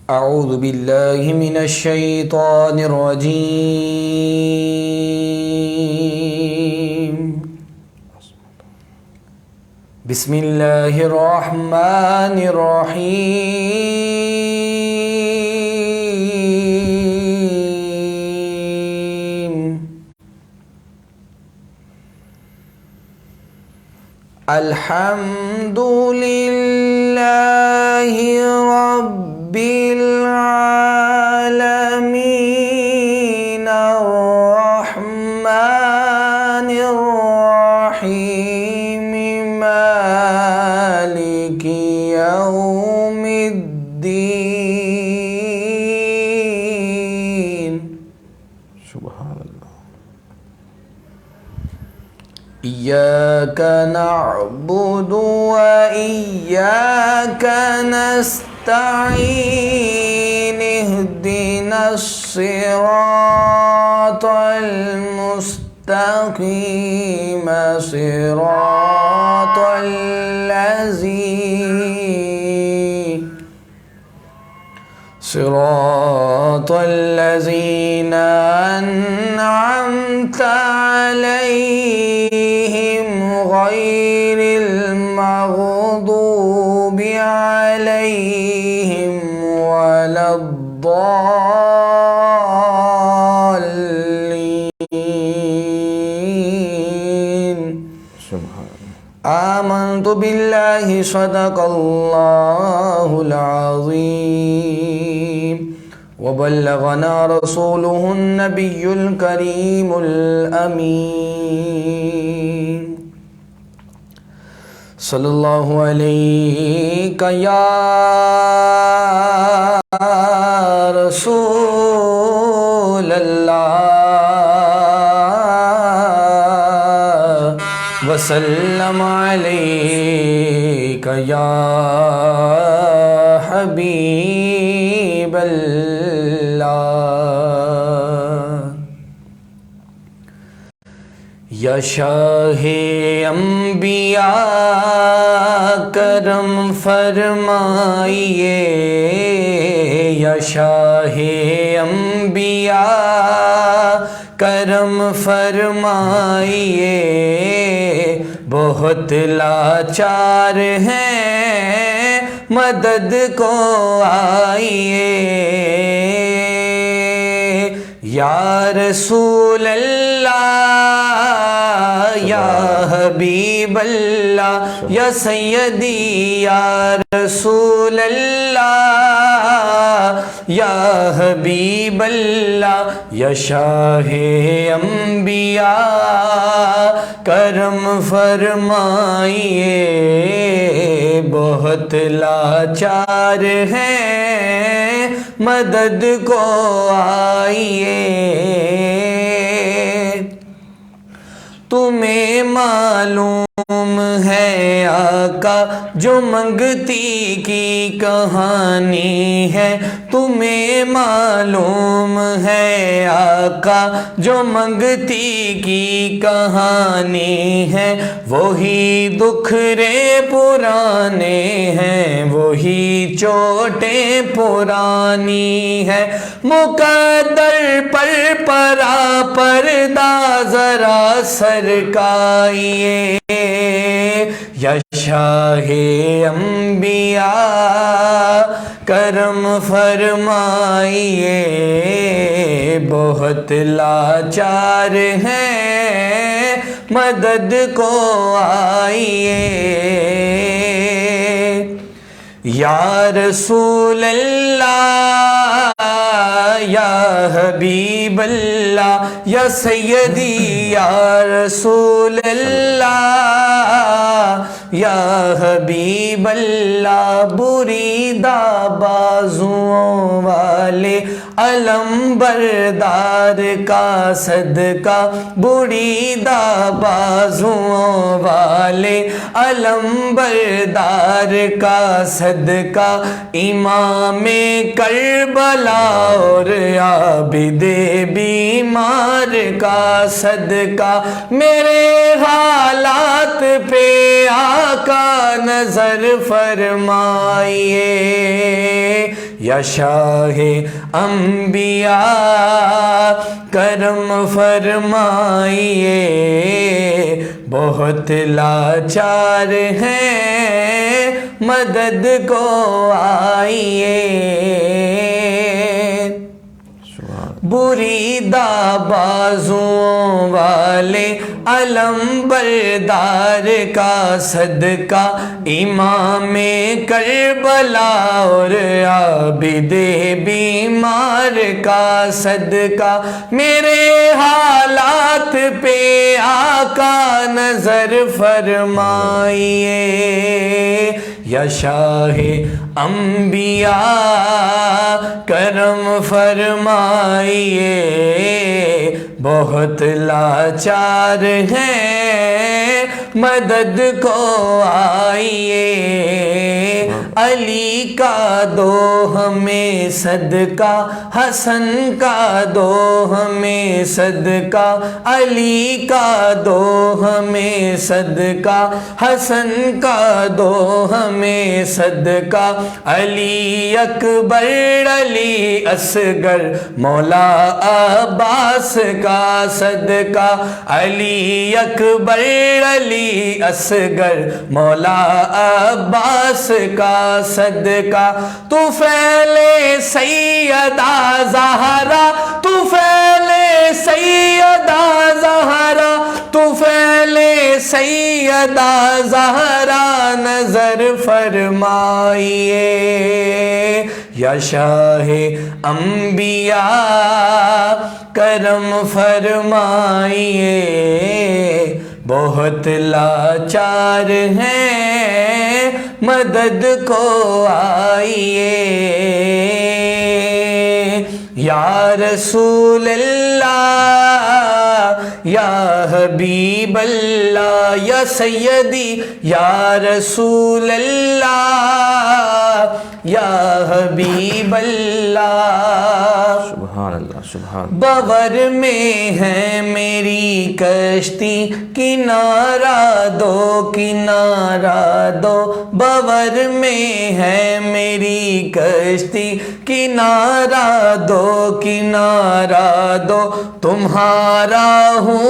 أعوذ بالله من الشيطان الرجيم. بسم الله الرحمن الرحيم. الحمد لله رب العالمين الرحمن الرحيم مالك يوم الدين. سبحان الله. إياك نعبد وإياك نستعين. اهدنا الصراط المستقيم صراط الذين أنعمت عليهم غير المغضوب عليهم ولا الضالين. آمنت بالله صدق الله العظيم وبلغنا رسوله النبي الكريم الأمين. صلی اللہ علیک یا رسول اللہ وسلم علیک یا حبیب اللہ. یا شاہ انبیاء کرم فرمائیے. یا شاہ انبیاء کرم فرمائیے. بہت لاچار ہیں مدد کو آئیے. یا رسول اللہ یا حبیب اللہ یا سیدی یا رسول اللہ یا حبیب اللہ یا شاہ انبیاء کرم فرمائیے. بہت لاچار ہیں مدد کو آئیے. تمہیں معلوم ہے آقا جو منگتی کی کہانی ہے. تمہیں معلوم ہے آقا جو منگتی کی کہانی ہے. وہی دکھرے پرانے ہیں وہی چوٹیں پرانی ہے. مقدر پر پرا پردہ ذرا سرکائیے. یا شاہ انبیاء کرم فرمائیے. بہت لاچار ہیں مدد کو آئیے. یا رسول اللہ یا حبیب اللہ یا سیدی یا رسول اللہ یا حبیب اللہ. بریدہ بازوؤں والے علم بردار کا صدقہ. بریدہ بازوؤں والے علم بردار کا صدقہ. امام کربلا اور عابد بیمار کا صدقہ. میرے حالات پہ آقا نظر فرمائیے، یا شاہ انبیاء کرم فرمائیے، بہت لاچار ہیں مدد کو آئیے، بریدہ بازوں والے علم بردار کا صدقہ، امام کربلا اور عابد بیمار کا صدقہ، میرے حالات پہ آقا نظر فرمائیے، یا شاہ انبیاء کرم فرمائیے، بہت لاچار ہیں مدد کو آئیے، علی کا دو ہمیں صدقہ، حسن کا دو ہمیں صدقہ، علی کا دو ہمیں صدقہ، حسن کا دو ہمیں صدقہ، علی اکبر علی اصغر مولا عباس کا صدقہ، علی اکبر علی اصغر مولا عباس کا صدقہ، طفیل سیدہ زہرا، طفیل سیدہ زہرا، طفیل سیدہ زہرا نظر فرمائیے، یا شاہ انبیاء کرم فرمائیے، بہت لاچار ہیں مدد کو آئیے، یا رسول اللہ یا حبیب اللہ، یا سیدی یا رسول اللہ یا حبیب اللہ، سبحان اللہ سبحان اللہ۔ بور میں ہے میری کشتی، کنارہ دو کنارہ دو، بور میں ہے میری کشتی، کنارہ دو کنارہ دو، تمہارا ہوں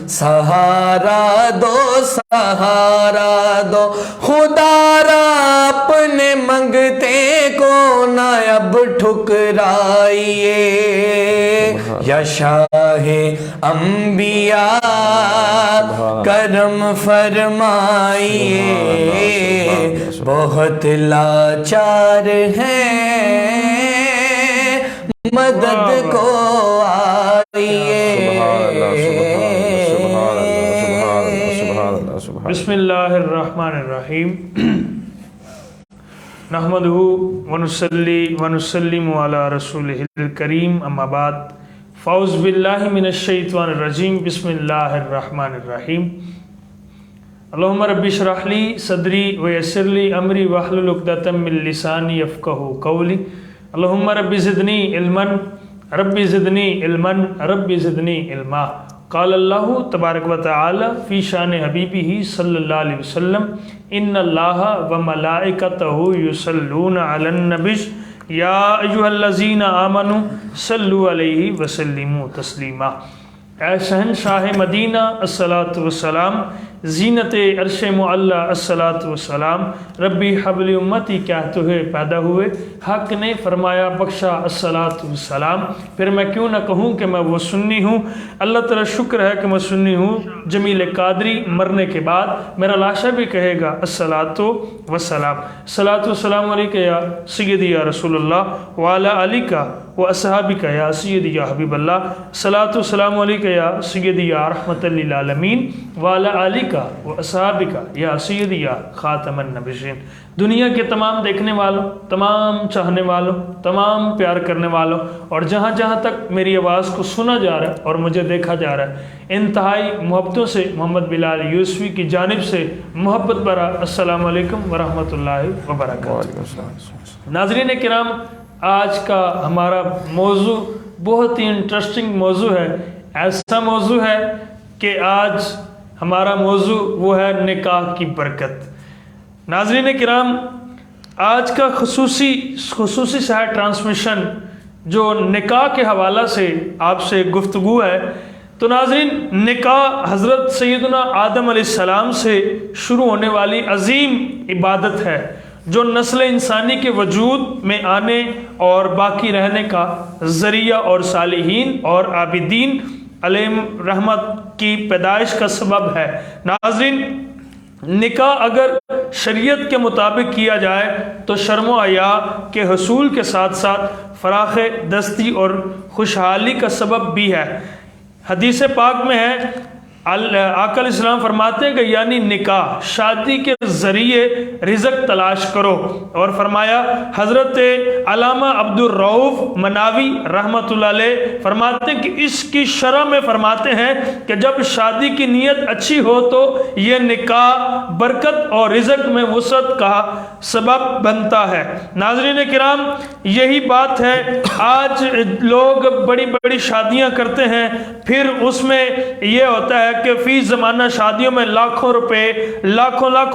سہارا دو سہارا دو، خدا را اپنے منگتے کو نہ اب ٹھکرائیے، یا شاہ انبیاء کرم فرمائیے، بہت لاچار ہیں مدد کو آئیے۔ بسم اللہ الرحمن الرحیم، نحمدہ ونصلی ونسلم علی رسولہ الکریم، اما بعد، فاعوذ باللہ من الشیطان الرجیم، بسم اللہ الرحمن الرحیم۔ اللہم رب اشرح لی صدری ویسر لی امری واحلل عقدۃ من لسانی یفقہوا قولی، اللہم رب زدنی علما رب زدنی علما رب زدنی علما۔ قال اللہ تبارک و تعالی فی شان حبیبہ صلی اللہ علیہ وسلم، ان اللہ و ملائکتہ یصلون علی النبی یا ایھا الذین آمنوا صلوا علیہ وسلموا تسلیما۔ اے شہنشاہ مدینہ الصلاۃ والسلام، زینت عرش معلی الصلاۃ والسلام، ربی حبل امتی کہتے ہوئے پیدا ہوئے، حق نے فرمایا بخشا الصلاۃ والسلام، پھر میں کیوں نہ کہوں کہ میں وہ سنی ہوں۔ اللہ تعالیٰ شکر ہے کہ میں سنی ہوں۔ جمیل قادری مرنے کے بعد میرا لاشا بھی کہے گا الصلاۃ والسلام، الصلاۃ والسلام علیکہ یا سیدی یا رسول اللہ وعلی علیکہ و اصحابک یا سیدی یا حبیب اللہ، الصلاۃ والسلام علیکہ یا سیدی یا رحمت للعالمین وعلی علیکہ و اصحابک یا سیدی یا خاتم النبیین۔ دنیا کے تمام دیکھنے والوں، تمام چاہنے والوں، تمام پیار کرنے والوں، اور جہاں جہاں تک میری آواز کو سنا جا رہا ہے اور مجھے دیکھا جا رہا ہے، انتہائی محبتوں سے محمد بلال یوسفی کی جانب سے محبت برا السلام علیکم ورحمۃ اللہ وبرکاتہ۔ ناظرین کرام، آج کا ہمارا موضوع بہت ہی انٹرسٹنگ موضوع ہے، ایسا موضوع ہے کہ آج ہمارا موضوع وہ ہے نکاح کی برکت۔ ناظرین کرام، آج کا خصوصی سا ٹرانسمیشن جو نکاح کے حوالہ سے آپ سے گفتگو ہے، تو ناظرین نکاح حضرت سیدنا آدم علیہ السلام سے شروع ہونے والی عظیم عبادت ہے جو نسل انسانی کے وجود میں آنے اور باقی رہنے کا ذریعہ اور صالحین اور عابدین علیہم رحمت کی پیدائش کا سبب ہے۔ ناظرین نکاح اگر شریعت کے مطابق کیا جائے تو شرم و حیا کے حصول کے ساتھ ساتھ فراخ دستی اور خوشحالی کا سبب بھی ہے۔ حدیث پاک میں ہے، آقا علیہ السلام فرماتے ہیں کہ یعنی نکاح، شادی کے ذریعے رزق تلاش کرو، اور فرمایا حضرت علامہ عبد الرؤف مناوی رحمۃ اللہ علیہ فرماتے ہیں کہ اس کی شرح میں فرماتے ہیں کہ جب شادی کی نیت اچھی ہو تو یہ نکاح برکت اور رزق میں وسعت کا سبب بنتا ہے۔ ناظرین کرام، یہی بات ہے، آج لوگ بڑی بڑی شادیاں کرتے ہیں، پھر اس میں یہ ہوتا ہے کہ فی زمانہ شادیوں میں لاکھوں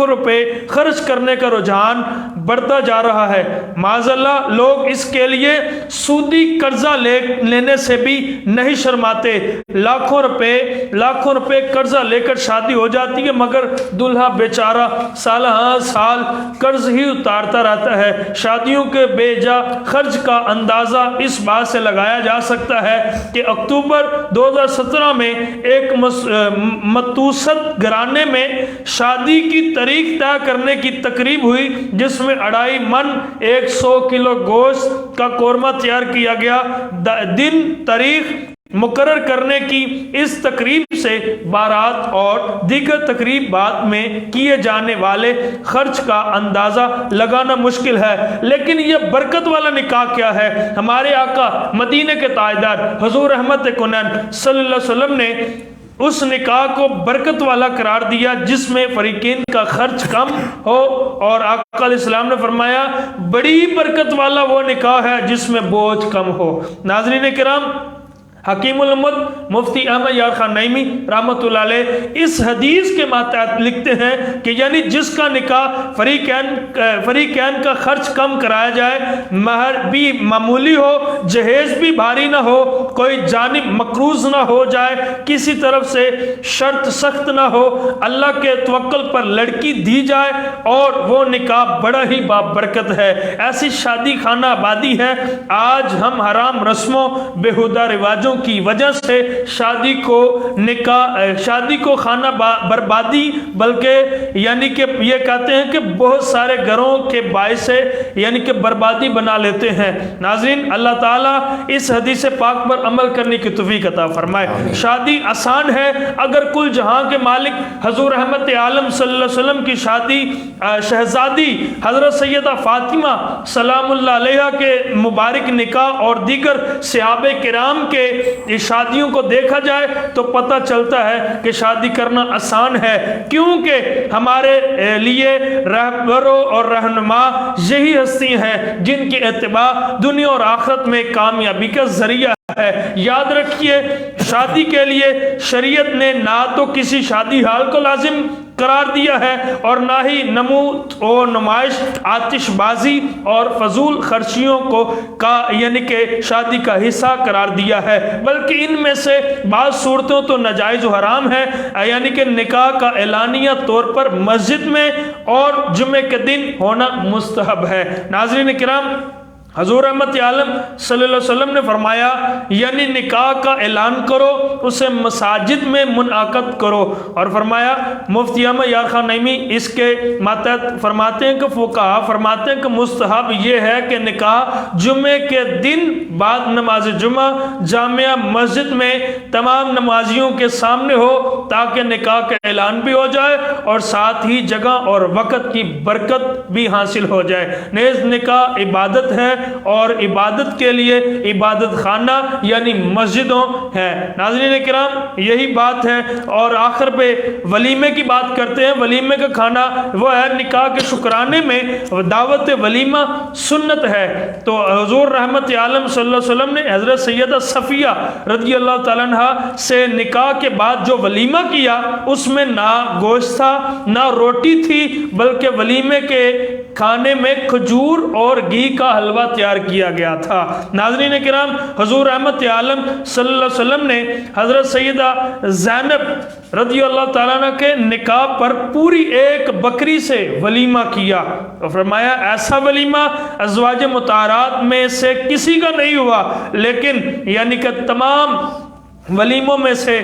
روپے خرچ کرنے کا رجحان بڑھتا جا رہا ہے۔ معاذ اللہ لوگ اس کے لیے سودی قرضہ لینے سے بھی نہیں شرماتے۔ لاکھوں روپے قرضہ لے کر شادی ہو جاتی ہے، مگر دلہا بیچارہ سال سال قرض ہی اتارتا رہتا ہے۔ شادیوں کے بے جا خرچ کا اندازہ اس بات سے لگایا جا سکتا ہے کہ اکتوبر 2017 میں ایک متوسط گھرانے میں شادی کی تاریخ طے کرنے کی تقریب ہوئی، جس میں 2.5 من 100 کلو گوشت کا قورمہ تیار کیا گیا۔ دن تاریخ مقرر کرنے کی اس تقریب سے بارات اور دیگر تقریبات میں کیے جانے والے خرچ کا اندازہ لگانا مشکل ہے۔ لیکن یہ برکت والا نکاح کیا ہے؟ ہمارے آقا مدینے کے تاجدار حضور رحمت کونین صلی اللہ علیہ وسلم نے اس نکاح کو برکت والا قرار دیا جس میں فریقین کا خرچ کم ہو، اور آقا علیہ السلام نے فرمایا بڑی برکت والا وہ نکاح ہے جس میں بوجھ کم ہو۔ ناظرین کرام، حکیم الامت مفتی احمد یار خان نعیمی رحمۃ اللہ علیہ اس حدیث کے ماتحت لکھتے ہیں کہ یعنی جس کا نکاح فریقین کا خرچ کم کرایا جائے، مہر بھی معمولی ہو، جہیز بھی بھاری نہ ہو، کوئی جانب مقروض نہ ہو جائے، کسی طرف سے شرط سخت نہ ہو، اللہ کے توکل پر لڑکی دی جائے، اور وہ نکاح بڑا ہی بابرکت ہے۔ ایسی شادی خانہ آبادی ہے۔ آج ہم حرام رسموں، بیہودہ رواجوں کی وجہ سے شادی کو خانہ بربادی، بلکہ یعنی کہ یہ کہتے ہیں کہ بہت سارے گھروں کے باعث سے یعنی کہ بربادی بنا لیتے ہیں۔ ناظرین، اللہ تعالیٰ اس حدیث پاک پر عمل کرنے کی توفیق عطا فرمائے۔ شادی آسان ہے اگر کل جہاں کے مالک حضور رحمت عالم صلی اللہ علیہ وسلم کی شادی شہزادی حضرت سیدہ فاطمہ سلام اللہ علیہا کے مبارک نکاح اور دیگر صحابہ کرام کے شادیوں کو دیکھا جائے تو پتہ چلتا ہے کہ شادی کرنا آسان ہے، کیونکہ ہمارے لیے رہبروں اور رہنما یہی ہستی ہیں جن کی اتباع دنیا اور آخرت میں کامیابی کا ذریعہ ہے۔ یاد رکھیے، شادی کے لیے شریعت نے نہ تو کسی شادی حال کو لازم قرار دیا ہے اور نہ ہی نمود و نمائش، آتش بازی اور فضول خرچیوں کو یعنی کہ شادی کا حصہ قرار دیا ہے، بلکہ ان میں سے بعض صورتوں تو ناجائز و حرام ہے، یعنی کہ نکاح کا اعلانیہ طور پر مسجد میں اور جمعے کے دن ہونا مستحب ہے۔ ناظرین کرام، حضور احمد عالم صلی اللہ علیہ وسلم نے فرمایا یعنی نکاح کا اعلان کرو، اسے مساجد میں منعقد کرو، اور فرمایا مفتی احمد یار خان نعیمی اس کے ماتحت فرماتے ہیں کہ فقہا فرماتے ہیں کہ مستحب یہ ہے کہ نکاح جمعے کے دن بعد نماز جمعہ جامعہ مسجد میں تمام نمازیوں کے سامنے ہو، تاکہ نکاح کا اعلان بھی ہو جائے اور ساتھ ہی جگہ اور وقت کی برکت بھی حاصل ہو جائے۔ نیز نکاح عبادت ہے اور عبادت کے لیے عبادت خانہ یعنی مسجدوں ہیں۔ ناظرین کرام یہی بات ہے، اور آخر پہ ولیمے کی بات کرتے ہیں۔ ولیمے کا کھانا وہ ہے، نکاح کے شکرانے میں دعوت ولیمہ سنت ہے۔ تو حضور رحمت عالم صلی اللہ علیہ وسلم نے حضرت سیدہ صفیہ رضی اللہ تعالیٰ عنہ سے نکاح کے بعد جو ولیمہ کیا اس میں نہ گوشت تھا نہ روٹی تھی، بلکہ ولیمے کے کھانے میں کھجور اور گھی کا حلوہ تیار کیا گیا تھا۔ ناظرین کرام حضور رحمت عالم صلی اللہ علیہ وسلم نے حضرت سیدہ زینب رضی اللہ تعالیٰ عنہ کے نکاح پر پوری ایک بکری سے ولیمہ کیا، اور فرمایا ایسا ولیمہ ازواج مطہرات میں سے کسی کا نہیں ہوا، لیکن یعنی کہ تمام ولیموں میں سے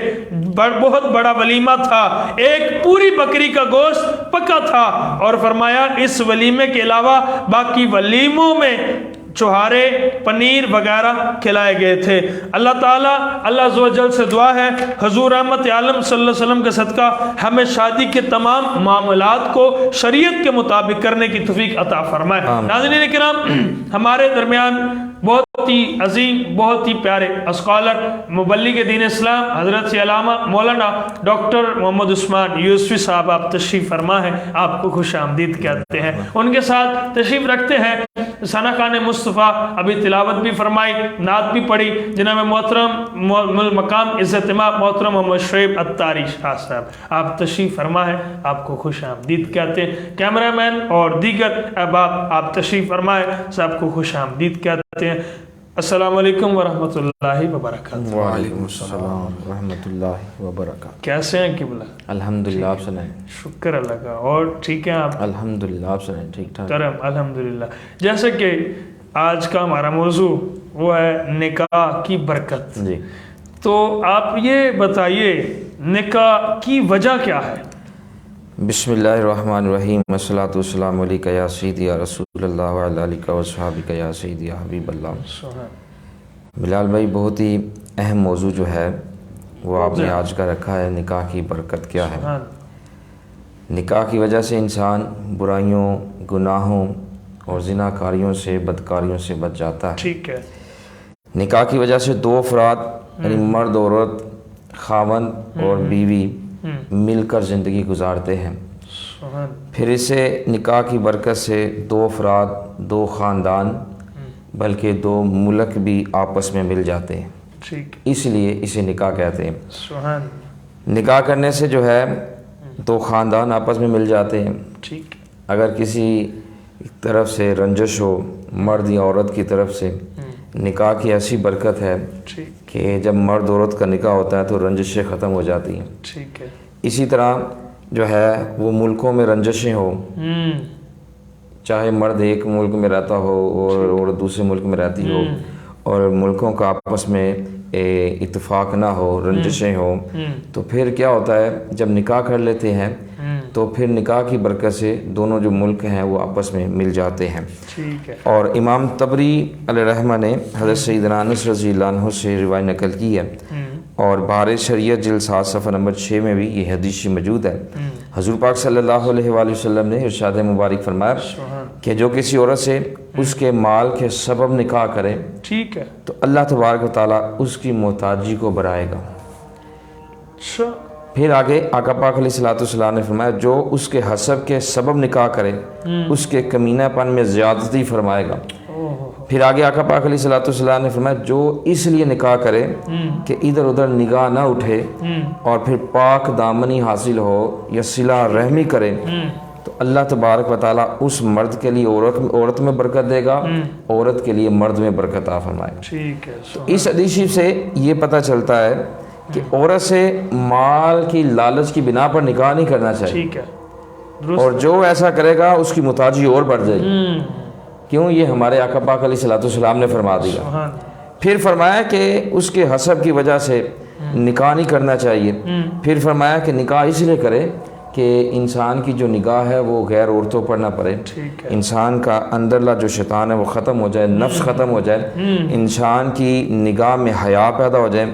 بہت بڑا ولیمہ تھا، ایک پوری بکری کا گوشت پکا تھا، اور فرمایا اس ولیمے کے علاوہ باقی ولیموں میں چوہارے پنیر وغیرہ کھلائے گئے تھے۔ اللہ تعالیٰ اللہ عز و جل سے دعا ہے حضور رحمت عالم صلی اللہ علیہ وسلم کے صدقہ ہمیں شادی کے تمام معاملات کو شریعت کے مطابق کرنے کی توفیق عطا فرمائے۔ ناظرین کرام ہمارے درمیان بہت ہی عظیم بہت ہی پیارے اسکالر مبلغ دین اسلام حضرت علامہ مولانا ڈاکٹر محمد عثمان یوسفی صاحب آپ تشریف فرما ہے، آپ کو خوش آمدید کہتے ہیں۔ ان کے ساتھ تشریف رکھتے ہیں ثنا خان مصطفیٰ، ابھی تلاوت بھی فرمائی، نعت بھی پڑھی جناب محترم مقام عزت مآب محترم محمد شعیب اتاری شاہ صاحب، آپ تشریف فرما ہے، آپ کو خوش آمدید کہتے ہیں۔ کیمرہ مین اور دیگر احباب آپ تشریف فرمائے، صاحب کو خوش آمدید کہتے ہیں۔ السلام علیکم ورحمۃ اللہ وبرکاتہ۔ وعلیکم السلام ورحمۃ اللہ وبرکاتہ۔ کیسے ہیں قبلہ؟ الحمدللہ، آپ سنائیں؟ شکر اللہ کا، اور ٹھیک ہیں آپ؟ الحمدللہ، آپ سنائیں؟ ٹھیک ٹھاک کرم الحمدللہ۔ جیسے کہ آج کا ہمارا موضوع وہ ہے نکاح کی برکت، جی۔ تو آپ یہ بتائیے نکاح کی وجہ کیا ہے؟ بسم اللہ الرحمن الرحیم، والصلاۃ والسلام علیک یا سیدی یا رسول اللہ وعلی آلک وصحبہ یا سیدی یا حبیب اللہ۔ بلال بھائی بہت ہی اہم موضوع جو ہے وہ آپ نے آج کا رکھا ہے، نکاح کی برکت کیا ہے۔ نکاح کی وجہ سے انسان برائیوں، گناہوں اور زناکاریوں سے بدکاریوں سے بچ جاتا ہے۔ ٹھیک ہے۔ نکاح کی وجہ سے دو افراد یعنی مرد عورت، خاوند اور بیوی مل کر زندگی گزارتے ہیں۔ پھر اسے نکاح کی برکت سے دو افراد، دو خاندان بلکہ دو ملک بھی آپس میں مل جاتے ہیں، ٹھیک، اس لیے اسے نکاح کہتے ہیں۔ سبحان۔ نکاح کرنے سے جو ہے دو خاندان آپس میں مل جاتے ہیں۔ ٹھیک۔ اگر کسی طرف سے رنجش ہو، مرد یا عورت کی طرف سے، نکاح کی ایسی برکت ہے کہ جب مرد عورت کا نکاح ہوتا ہے تو رنجشیں ختم ہو جاتی ہیں۔ ٹھیک ہے۔ اسی طرح جو ہے وہ ملکوں میں رنجشیں ہو، چاہے مرد ایک ملک میں رہتا ہو اور دوسرے ملک میں رہتی ہو، اور ملکوں کا آپس میں اتفاق نہ ہو، رنجشیں ہوں، تو پھر کیا ہوتا ہے جب نکاح کر لیتے ہیں تو پھر نکاح کی برکت سے دونوں جو ملک ہیں وہ آپس میں مل جاتے ہیں۔ ٹھیک ہے۔ اور امام طبری علیہ رحمہ نے حضرت سیدنا انس رضی اللہ عنہ سے روایت نقل کی ہے، اور بحر شریعت جلد 7 صفحہ نمبر 6 میں بھی یہ حدیث موجود ہے۔ حضور پاک صلی اللہ علیہ وآلہ وسلم نے ارشاد مبارک فرمایا کہ جو کسی عورت سے اس کے مال کے سبب نکاح کرے، ٹھیک ہے، تو اللہ تبارک و تعالیٰ اس کی محتاجی کو بڑھائے گا۔ پھر آگے آقا پاک علیہ الصلوۃ والسلام نے فرمایا جو اس کے حسب کے سبب نکاح کرے اس کے کمینہ پن میں زیادتی فرمائے گا۔ پھر آگے آقا پاک علیہ الصلوۃ والسلام نے فرمایا جو اس لیے نکاح کرے کہ ادھر ادھر نگاہ نہ اٹھے اور پھر پاک دامنی حاصل ہو یا صلہ رحمی کرے، تو اللہ تبارک و تعالیٰ اس مرد کے لیے عورت میں برکت دے گا، عورت کے لیے مرد میں برکت عطا فرمائے گا۔ ٹھیک ہے۔ اس حدیث سے یہ پتہ چلتا ہے کہ عورت سے مال کی لالچ کی بنا پر نکاح نہیں کرنا چاہیے، ٹھیک ہے، اور جو ایسا کرے گا اس کی محتاجی اور بڑھ جائے گی۔ کیوں؟ یہ ہمارے آقا پاک علیہ الصلوۃ والسلام نے فرما دیا۔ پھر فرمایا کہ اس کے حسب کی وجہ سے نکاح نہیں کرنا چاہیے۔ پھر فرمایا کہ نکاح اس لیے کرے کہ انسان کی جو نگاہ ہے وہ غیر عورتوں پر نہ پڑے، ٹھیک ہے، انسان کا اندرلا جو شیطان ہے وہ ختم ہو جائے، نفس ختم ہو جائے، انسان کی نگاہ میں حیا پیدا ہو جائے،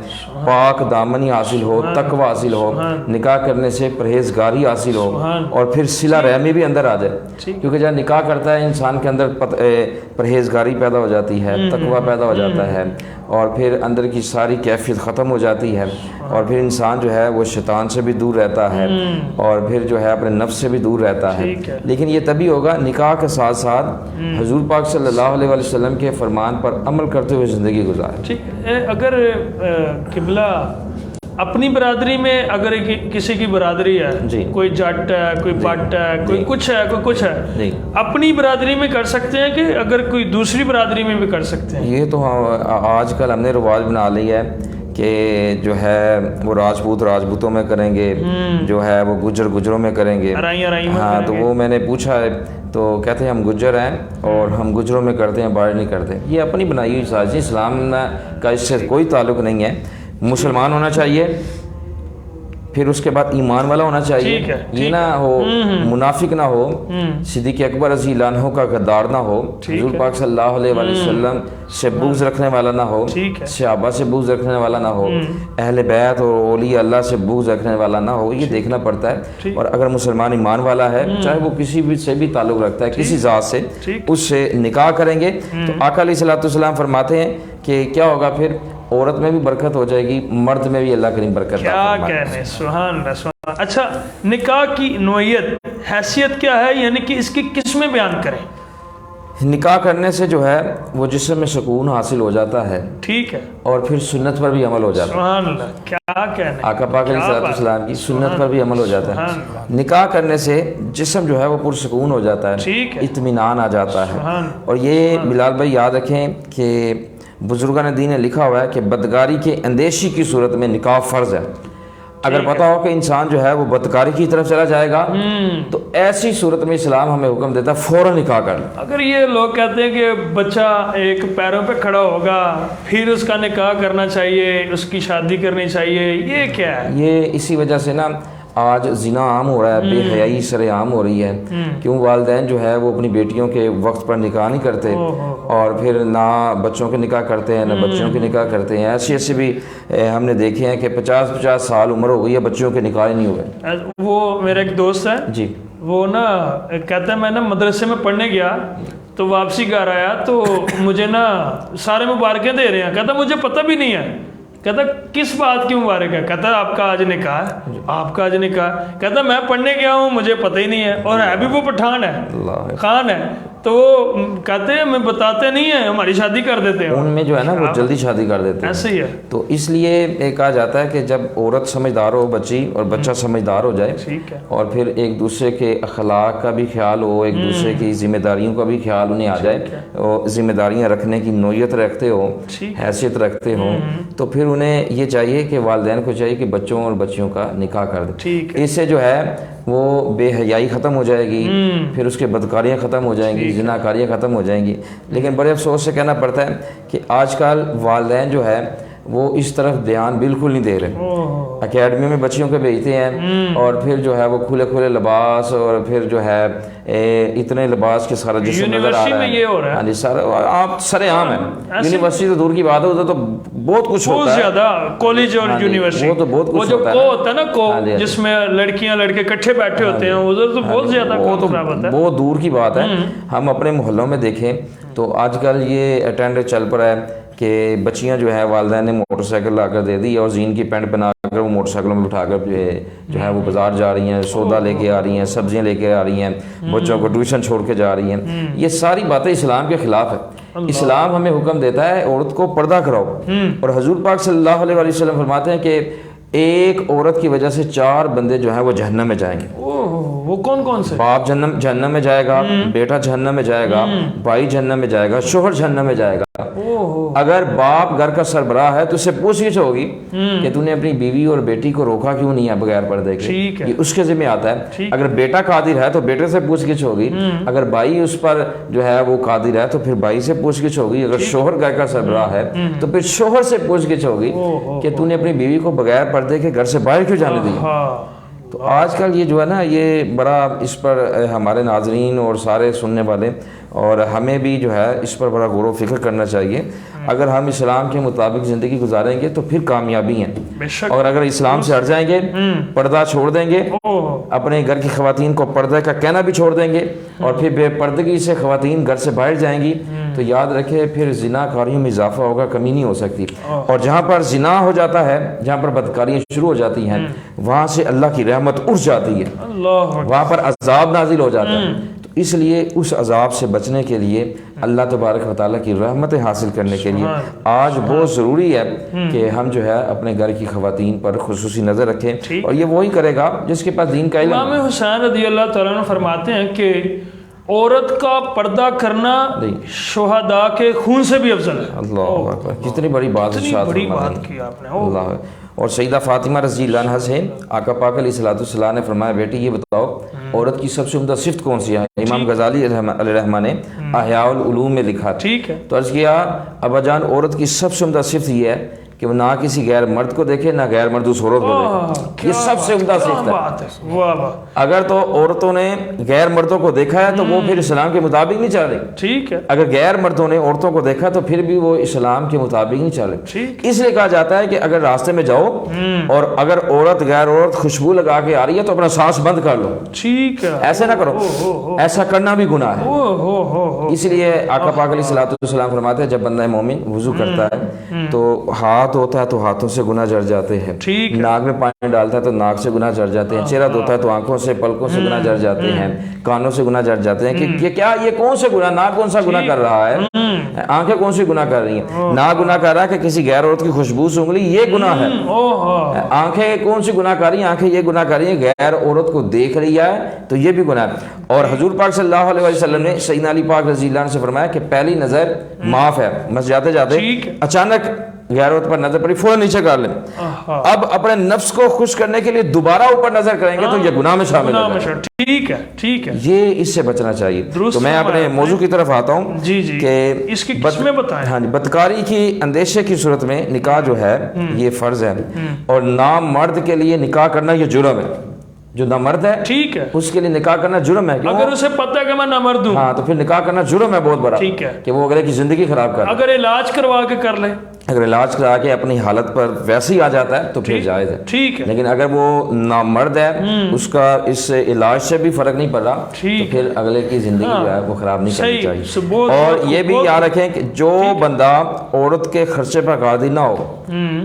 پاک دامنی حاصل ہو، تقوی حاصل ہو، نکاح کرنے سے پرہیزگاری حاصل ہو، اور پھر صلہ رحمی بھی اندر آ جائے، کیونکہ جب نکاح کرتا ہے انسان کے اندر پرہیزگاری پیدا ہو جاتی ہے، تقوی پیدا ہو جاتا ہے، اور پھر اندر کی ساری کیفیت ختم ہو جاتی ہے، اور پھر انسان جو ہے وہ شیطان سے بھی دور رہتا ہے، اور پھر جو ہے اپنے نفس سے بھی دور رہتا ہے۔ لیکن یہ تبھی ہوگا نکاح کے ساتھ ساتھ حضور پاک صلی اللہ علیہ وسلم کے فرمان پر عمل کرتے ہوئے زندگی گزارے۔ ٹھیک ہے، اگر قبلہ اپنی برادری میں اگر کسی کی برادری ہے، جی، کوئی جٹ ہے، کوئی پٹ ہے، کوئی کچھ ہے، کوئی کچھ ہے، جی، اپنی برادری میں کر سکتے ہیں کہ اگر کوئی دوسری برادری میں بھی کر سکتے ہیں؟ یہ تو آج کل ہم نے رواج بنا لی ہے کہ جو ہے وہ راجپوت راجپوتوں میں کریں گے، جو ہے وہ گجر گجروں میں کریں گے۔ ہاں، تو وہ میں نے پوچھا ہے تو کہتے ہیں ہم گجر ہیں اور ہم گجروں میں کرتے ہیں، باہر نہیں کرتے۔ یہ اپنی بنائی ہوئی سازش، اسلام کا اس سے کوئی تعلق نہیں ہے۔ مسلمان ہونا چاہیے، پھر اس کے بعد ایمان والا ہونا چاہیے، یہ نہ ہو منافق نہ ہو، صدیق اکبر رضی اللہ عنہ کا غدار نہ ہو، حضور پاک صلی اللہ علیہ وآلہ وسلم سے بغض رکھنے والا نہ ہو، صحابہ سے بغض رکھنے والا نہ ہو، اہل بیت اور اولیاء اللہ سے بغض رکھنے والا نہ ہو، یہ دیکھنا پڑتا ہے۔ اور اگر مسلمان ایمان والا ہے، چاہے وہ کسی بھی سے بھی تعلق رکھتا ہے، کسی ذات سے، اس سے نکاح کریں گے تو آقا علیہ الصلوۃ والسلام فرماتے ہیں کہ کیا ہوگا، پھر عورت میں بھی برکت ہو جائے گی، مرد میں بھی اللہ کریم برکت۔ کیا کہنے، سبحان اللہ، سبحان اللہ۔ اچھا، نکاح کی نوعیت، حیثیت کیا ہے، یعنی کہ اس کی قسمیں بیان کریں؟ نکاح کرنے سے جو ہے وہ جسم میں سکون حاصل ہو جاتا ہے، ٹھیک ہے، اور پھر سنت پر بھی عمل ہو جاتا ہے۔ سبحان اللہ، کیا کہنے، آقا پاک علیہ الصلوۃ والسلام کی سنت پر بھی عمل ہو جاتا ہے۔ نکاح کرنے سے جسم جو ہے وہ پرسکون ہو جاتا ہے، اطمینان آ جاتا ہے۔ اور یہ بلال بھائی یاد رکھیں کہ بزرگان دین نے لکھا ہوا ہے کہ بدکاری کے اندیشی کی صورت میں نکاح فرض ہے۔ اگر پتا ہو کہ انسان جو ہے وہ بدکاری کی طرف چلا جائے گا تو ایسی صورت میں اسلام ہمیں حکم دیتا ہے فوراً نکاح کر لیں۔ اگر یہ لوگ کہتے ہیں کہ بچہ ایک پیروں پہ کھڑا ہوگا پھر اس کا نکاح کرنا چاہیے، اس کی شادی کرنی چاہیے، یہ کیا ہے؟ یہ اسی وجہ سے نا آج زنا عام ہو رہا ہے، بے حیائی سر عام ہو رہی ہے، کیوں والدین جو ہے وہ اپنی بیٹیوں کے وقت پر نکاح نہیں کرتے، اور پھر نہ بچوں کے نکاح کرتے ہیں نہ بچیوں کے نکاح کرتے ہیں۔ ایسے بھی ہم نے دیکھے ہیں کہ 50 سال عمر ہو گئی ہے، بچوں کے نکاح نہیں ہوئے۔ وہ میرا ایک دوست ہے جی، وہ نا کہتا ہے میں نا مدرسے میں پڑھنے گیا تو واپسی گھر آیا تو مجھے نا سارے مبارکیں دے رہے ہیں، کہتا مجھے پتہ بھی نہیں ہے، کہتا کس بات کی مبارک ہے، کہتا آپ کا آج نکاح ہے، آپ کا آج نکاح، کہتا میں پڑھنے گیا ہوں مجھے پتہ ہی نہیں ہے، اور ہے بھی وہ پٹھان ہے، خان ہے، تو وہ کہتے ہیں ہمیں بتاتے نہیں ہیں، ہماری شادی کر دیتے ہیں، ان میں جو ہے نا وہ جلدی شادی کر دیتے ہیں، ایسے ہی ہے۔ تو اس لیے کہا جاتا ہے کہ جب عورت سمجھدار ہو، بچی اور بچہ سمجھدار ہو جائے، اور پھر ایک دوسرے کے اخلاق کا بھی خیال ہو، ایک دوسرے کی ذمہ داریوں کا بھی خیال انہیں آ جائے، اور ذمہ داریاں رکھنے کی نوعیت رکھتے ہو، حیثیت رکھتے ہوں، تو پھر انہیں یہ چاہیے کہ والدین کو چاہیے کہ بچوں اور بچیوں کا نکاح کر دیں۔ اس سے جو ہے وہ بے حیائی ختم ہو جائے گی، پھر اس کے بدکاریاں ختم ہو جائیں گی، زناکاریاں ختم ہو جائیں گی۔ لیکن بڑے افسوس سے کہنا پڑتا ہے کہ آج کل والدین جو ہے وہ اس طرف دھیان بالکل نہیں دے رہے، اکیڈمی میں بچیوں کو بھیجتے ہیں، اور پھر جو ہے وہ کھلے کھلے لباس، اور پھر جو ہے اتنے لباس کے سارا جسم نظر آ رہا ہے، ہاں جی، سارا آپ سر عام ہے۔ یونیورسٹی تو دور کی بات ہے، تو بہت کچھ ہوتا ہے، بہت زیادہ کالج اور یونیورسٹی، وہ تو بہت کچھ ہوتا ہے، وہ ہوتا ہے نا کو جس میں لڑکیاں لڑکے کٹھے بیٹھے ہوتے ہیں، ادھر تو بہت زیادہ خراب ہوتا ہے، بہت دور کی بات ہے۔ ہم اپنے محلوں میں دیکھیں تو آج کل یہ اٹینڈ چل پڑا ہے کہ بچیاں جو ہے والدین نے موٹر سائیکل لا کر دے دی، اور زین کی پینٹ بنا کر وہ موٹر سائیکلوں میں بٹھا کر جو ہے وہ بازار جا رہی ہیں، سودا لے کے آ رہی ہیں، سبزیاں لے کے آ رہی ہیں، بچوں کو ٹیوشن چھوڑ کے جا رہی ہیں۔ یہ ساری باتیں اسلام کے خلاف ہے۔ اسلام ہمیں حکم دیتا ہے عورت کو پردہ کراؤ، اور حضور پاک صلی اللہ علیہ وسلم فرماتے ہیں کہ ایک عورت کی وجہ سے 4 بندے جو ہیں وہ جہنم میں جائیں گے۔ وہ کون کون سے؟ باپ جہنم میں جائے گا، بیٹا جہنم میں جائے گا، بھائی جہنم میں جائے گا، شوہر جہنم میں جائے گا۔ اگر باپ گھر کا سربراہ ہے تو اس سے پوچھ گچھ ہوگی کہ تو نے اپنی بیوی اور بیٹی کو روکا کیوں نہیں ہے بغیر پردے کے، یہ اس کے ذمہ آتا ہے۔ اگر بیٹا قادر ہے تو بیٹے سے پوچھ گچھ ہوگی، اگر بھائی اس پر جو ہے وہ قادر ہے تو پھر بھائی سے پوچھ گچھ ہوگی، اگر شوہر گھر کا سربراہ ہے تو پھر شوہر سے پوچھ گچھ ہوگی کہ تو نے اپنی بیوی کو بغیر پردے کے گھر سے باہر کیوں جانے دیا۔ تو آج کل یہ جو ہے نا یہ بڑا اس پر ہمارے ناظرین اور سارے سننے والے اور ہمیں بھی جو ہے اس پر بڑا غور و فکر کرنا چاہیے. اگر ہم اسلام کے مطابق زندگی گزاریں گے تو پھر کامیابی ہیں, بے شک. اور اگر اسلام سے ہٹ جائیں گے, پردہ چھوڑ دیں گے, اپنے گھر کی خواتین کو پردہ کا کہنا بھی چھوڑ دیں گے, اور پھر بے پردگی سے خواتین گھر سے باہر جائیں گی, تو یاد رکھے پھر زنا کاریوں میں اضافہ ہوگا, کمی نہیں ہو سکتی. اور جہاں پر زنا ہو جاتا ہے, جہاں پر بدکاریاں شروع ہو جاتی ہیں, وہاں سے اللہ کی رحمت اٹھ جاتی ہے, وہاں پر عذاب نازل ہو جاتا ہے. تو اس لیے اس عذاب سے بچنے کے لیے, اللہ تبارک و تعالیٰ کی رحمتیں حاصل کرنے کے لیے آج بہت ضروری ہے کہ ہم جو ہے اپنے گھر کی خواتین پر خصوصی نظر رکھیں, اور یہ وہی کرے گا جس کے پاس دین کا علم. امام حسین رضی اللہ تعالیٰ عنہ فرماتے ہیں کہ عورت کا پردہ کرنا شہداء کے خون سے بھی افضل ہے. اللہ اکبر, کتنی بڑی بات بڑی بات کی آپ نے. اللہ. اور سیدہ فاطمہ رضی اللہ عنہا سے آقا پاک علیہ الصلوۃ نے فرمایا, بیٹی یہ بتاؤ عورت کی سب سے عمدہ صفت کون سی ہے؟ امام غزالی علیہ الرحمہ نے احیاء العلوم میں لکھا. ٹھیک ہے. تو عرض کیا, ابا جان عورت کی سب سے عمدہ صفت یہ ہے کہ وہ نہ کسی غیر مرد کو دیکھے, نہ غیر مرد اس عورت کو دیکھے. یہ سب سے عمدہ صفت ہے. اگر تو عورتوں نے غیر مردوں کو دیکھا ہے تو وہ پھر اسلام کے مطابق نہیں چل رہی. ٹھیک ہے. اگر غیر مردوں نے عورتوں کو دیکھا تو پھر بھی وہ اسلام کے مطابق نہیں چل رہی. اس لیے کہا جاتا ہے کہ اگر راستے میں جاؤ اور اگر عورت غیر عورت خوشبو لگا کے آ رہی ہے تو اپنا سانس بند کر لو. ٹھیک ہے. ایسے نہ کرو, ایسا کرنا بھی گناہ ہے. اس لیے آقا پاک علیہ الصلوۃ فرماتے ہیں جب بندہ مومن وضو کرتا ہے تو ہاتھ ہوتا ہے تو ہاتھوں سے گناہ جڑ جاتے ہیں, ناک میں پانی ڈالتا ہے تو ناک سے گناہ جڑ جاتے ہیں, چہرہ دھوتا ہے تو آنکھوں سے پلکوں سے گناہ جڑ جاتے ہیں, کانوں سے گناہ جڑ جاتے ہیں. کہ کیا یہ کون سے گناہ, ناک کون سا گناہ کر رہا ہے, آنکھیں کون سی گناہ کر رہی ہیں؟ ناک گناہ کر رہا ہے کہ کسی غیر عورت کی خوشبو سے انگلی, یہ گناہ ہے. آنکھیں کون سی گناہ کر رہی ہیں؟ آنکھیں یہ گناہ کر رہی ہیں غیر عورت کو دیکھ رہی ہے تو یہ بھی گناہ ہے. اور حضور پاک صلی اللہ علیہ وسلم نے سیدنا علی پاک رضی اللہ عنہ سے فرمایا کہ پہلی نظر معاف ہے, بس جاتے جاتے اچانک غیر عورت پر نظر پڑی فوراً نیچے کر لیں. اب اپنے نفس کو خوش کرنے کے لیے دوبارہ اوپر نظر کریں گے تو یہ گناہ میں شامل ہوگا. ٹھیک ہے. ٹھیک ہے. یہ اس سے بچنا چاہیے. تو میں اپنے موضوع کی طرف آتا ہوں کہ اس کی قسمیں بتائیں. ہاں جی, بدکاری کی اندیشے کی صورت میں نکاح جو ہے یہ فرض ہے, اور نامرد کے لیے نکاح کرنا یہ جرم ہے. جو نامرد ہے ٹھیک ہے اس کے لیے نکاح کرنا جرم ہے. اگر اسے پتہ ہے کہ میں نامرد ہوں, ہاں تو پھر نکاح کرنا جرم ہے بہت بڑا. ٹھیک ہے. کہ وہ اگلے کی زندگی خراب کر, اگر علاج کروا کے کر لے, اگر علاج کرا کے اپنی حالت پر ویسے ہی آ جاتا ہے تو پھر جائز ہے. ٹھیک ہے. لیکن اگر وہ نامرد ہے, اس کا اس سے علاج سے بھی فرق نہیں پڑ رہا, تو پھر اگلے کی زندگی جو ہے وہ خراب نہیں کرنی چاہیے. اور یہ بھی یاد رکھیں کہ جو بندہ عورت کے خرچے پر قادر نہ ہو,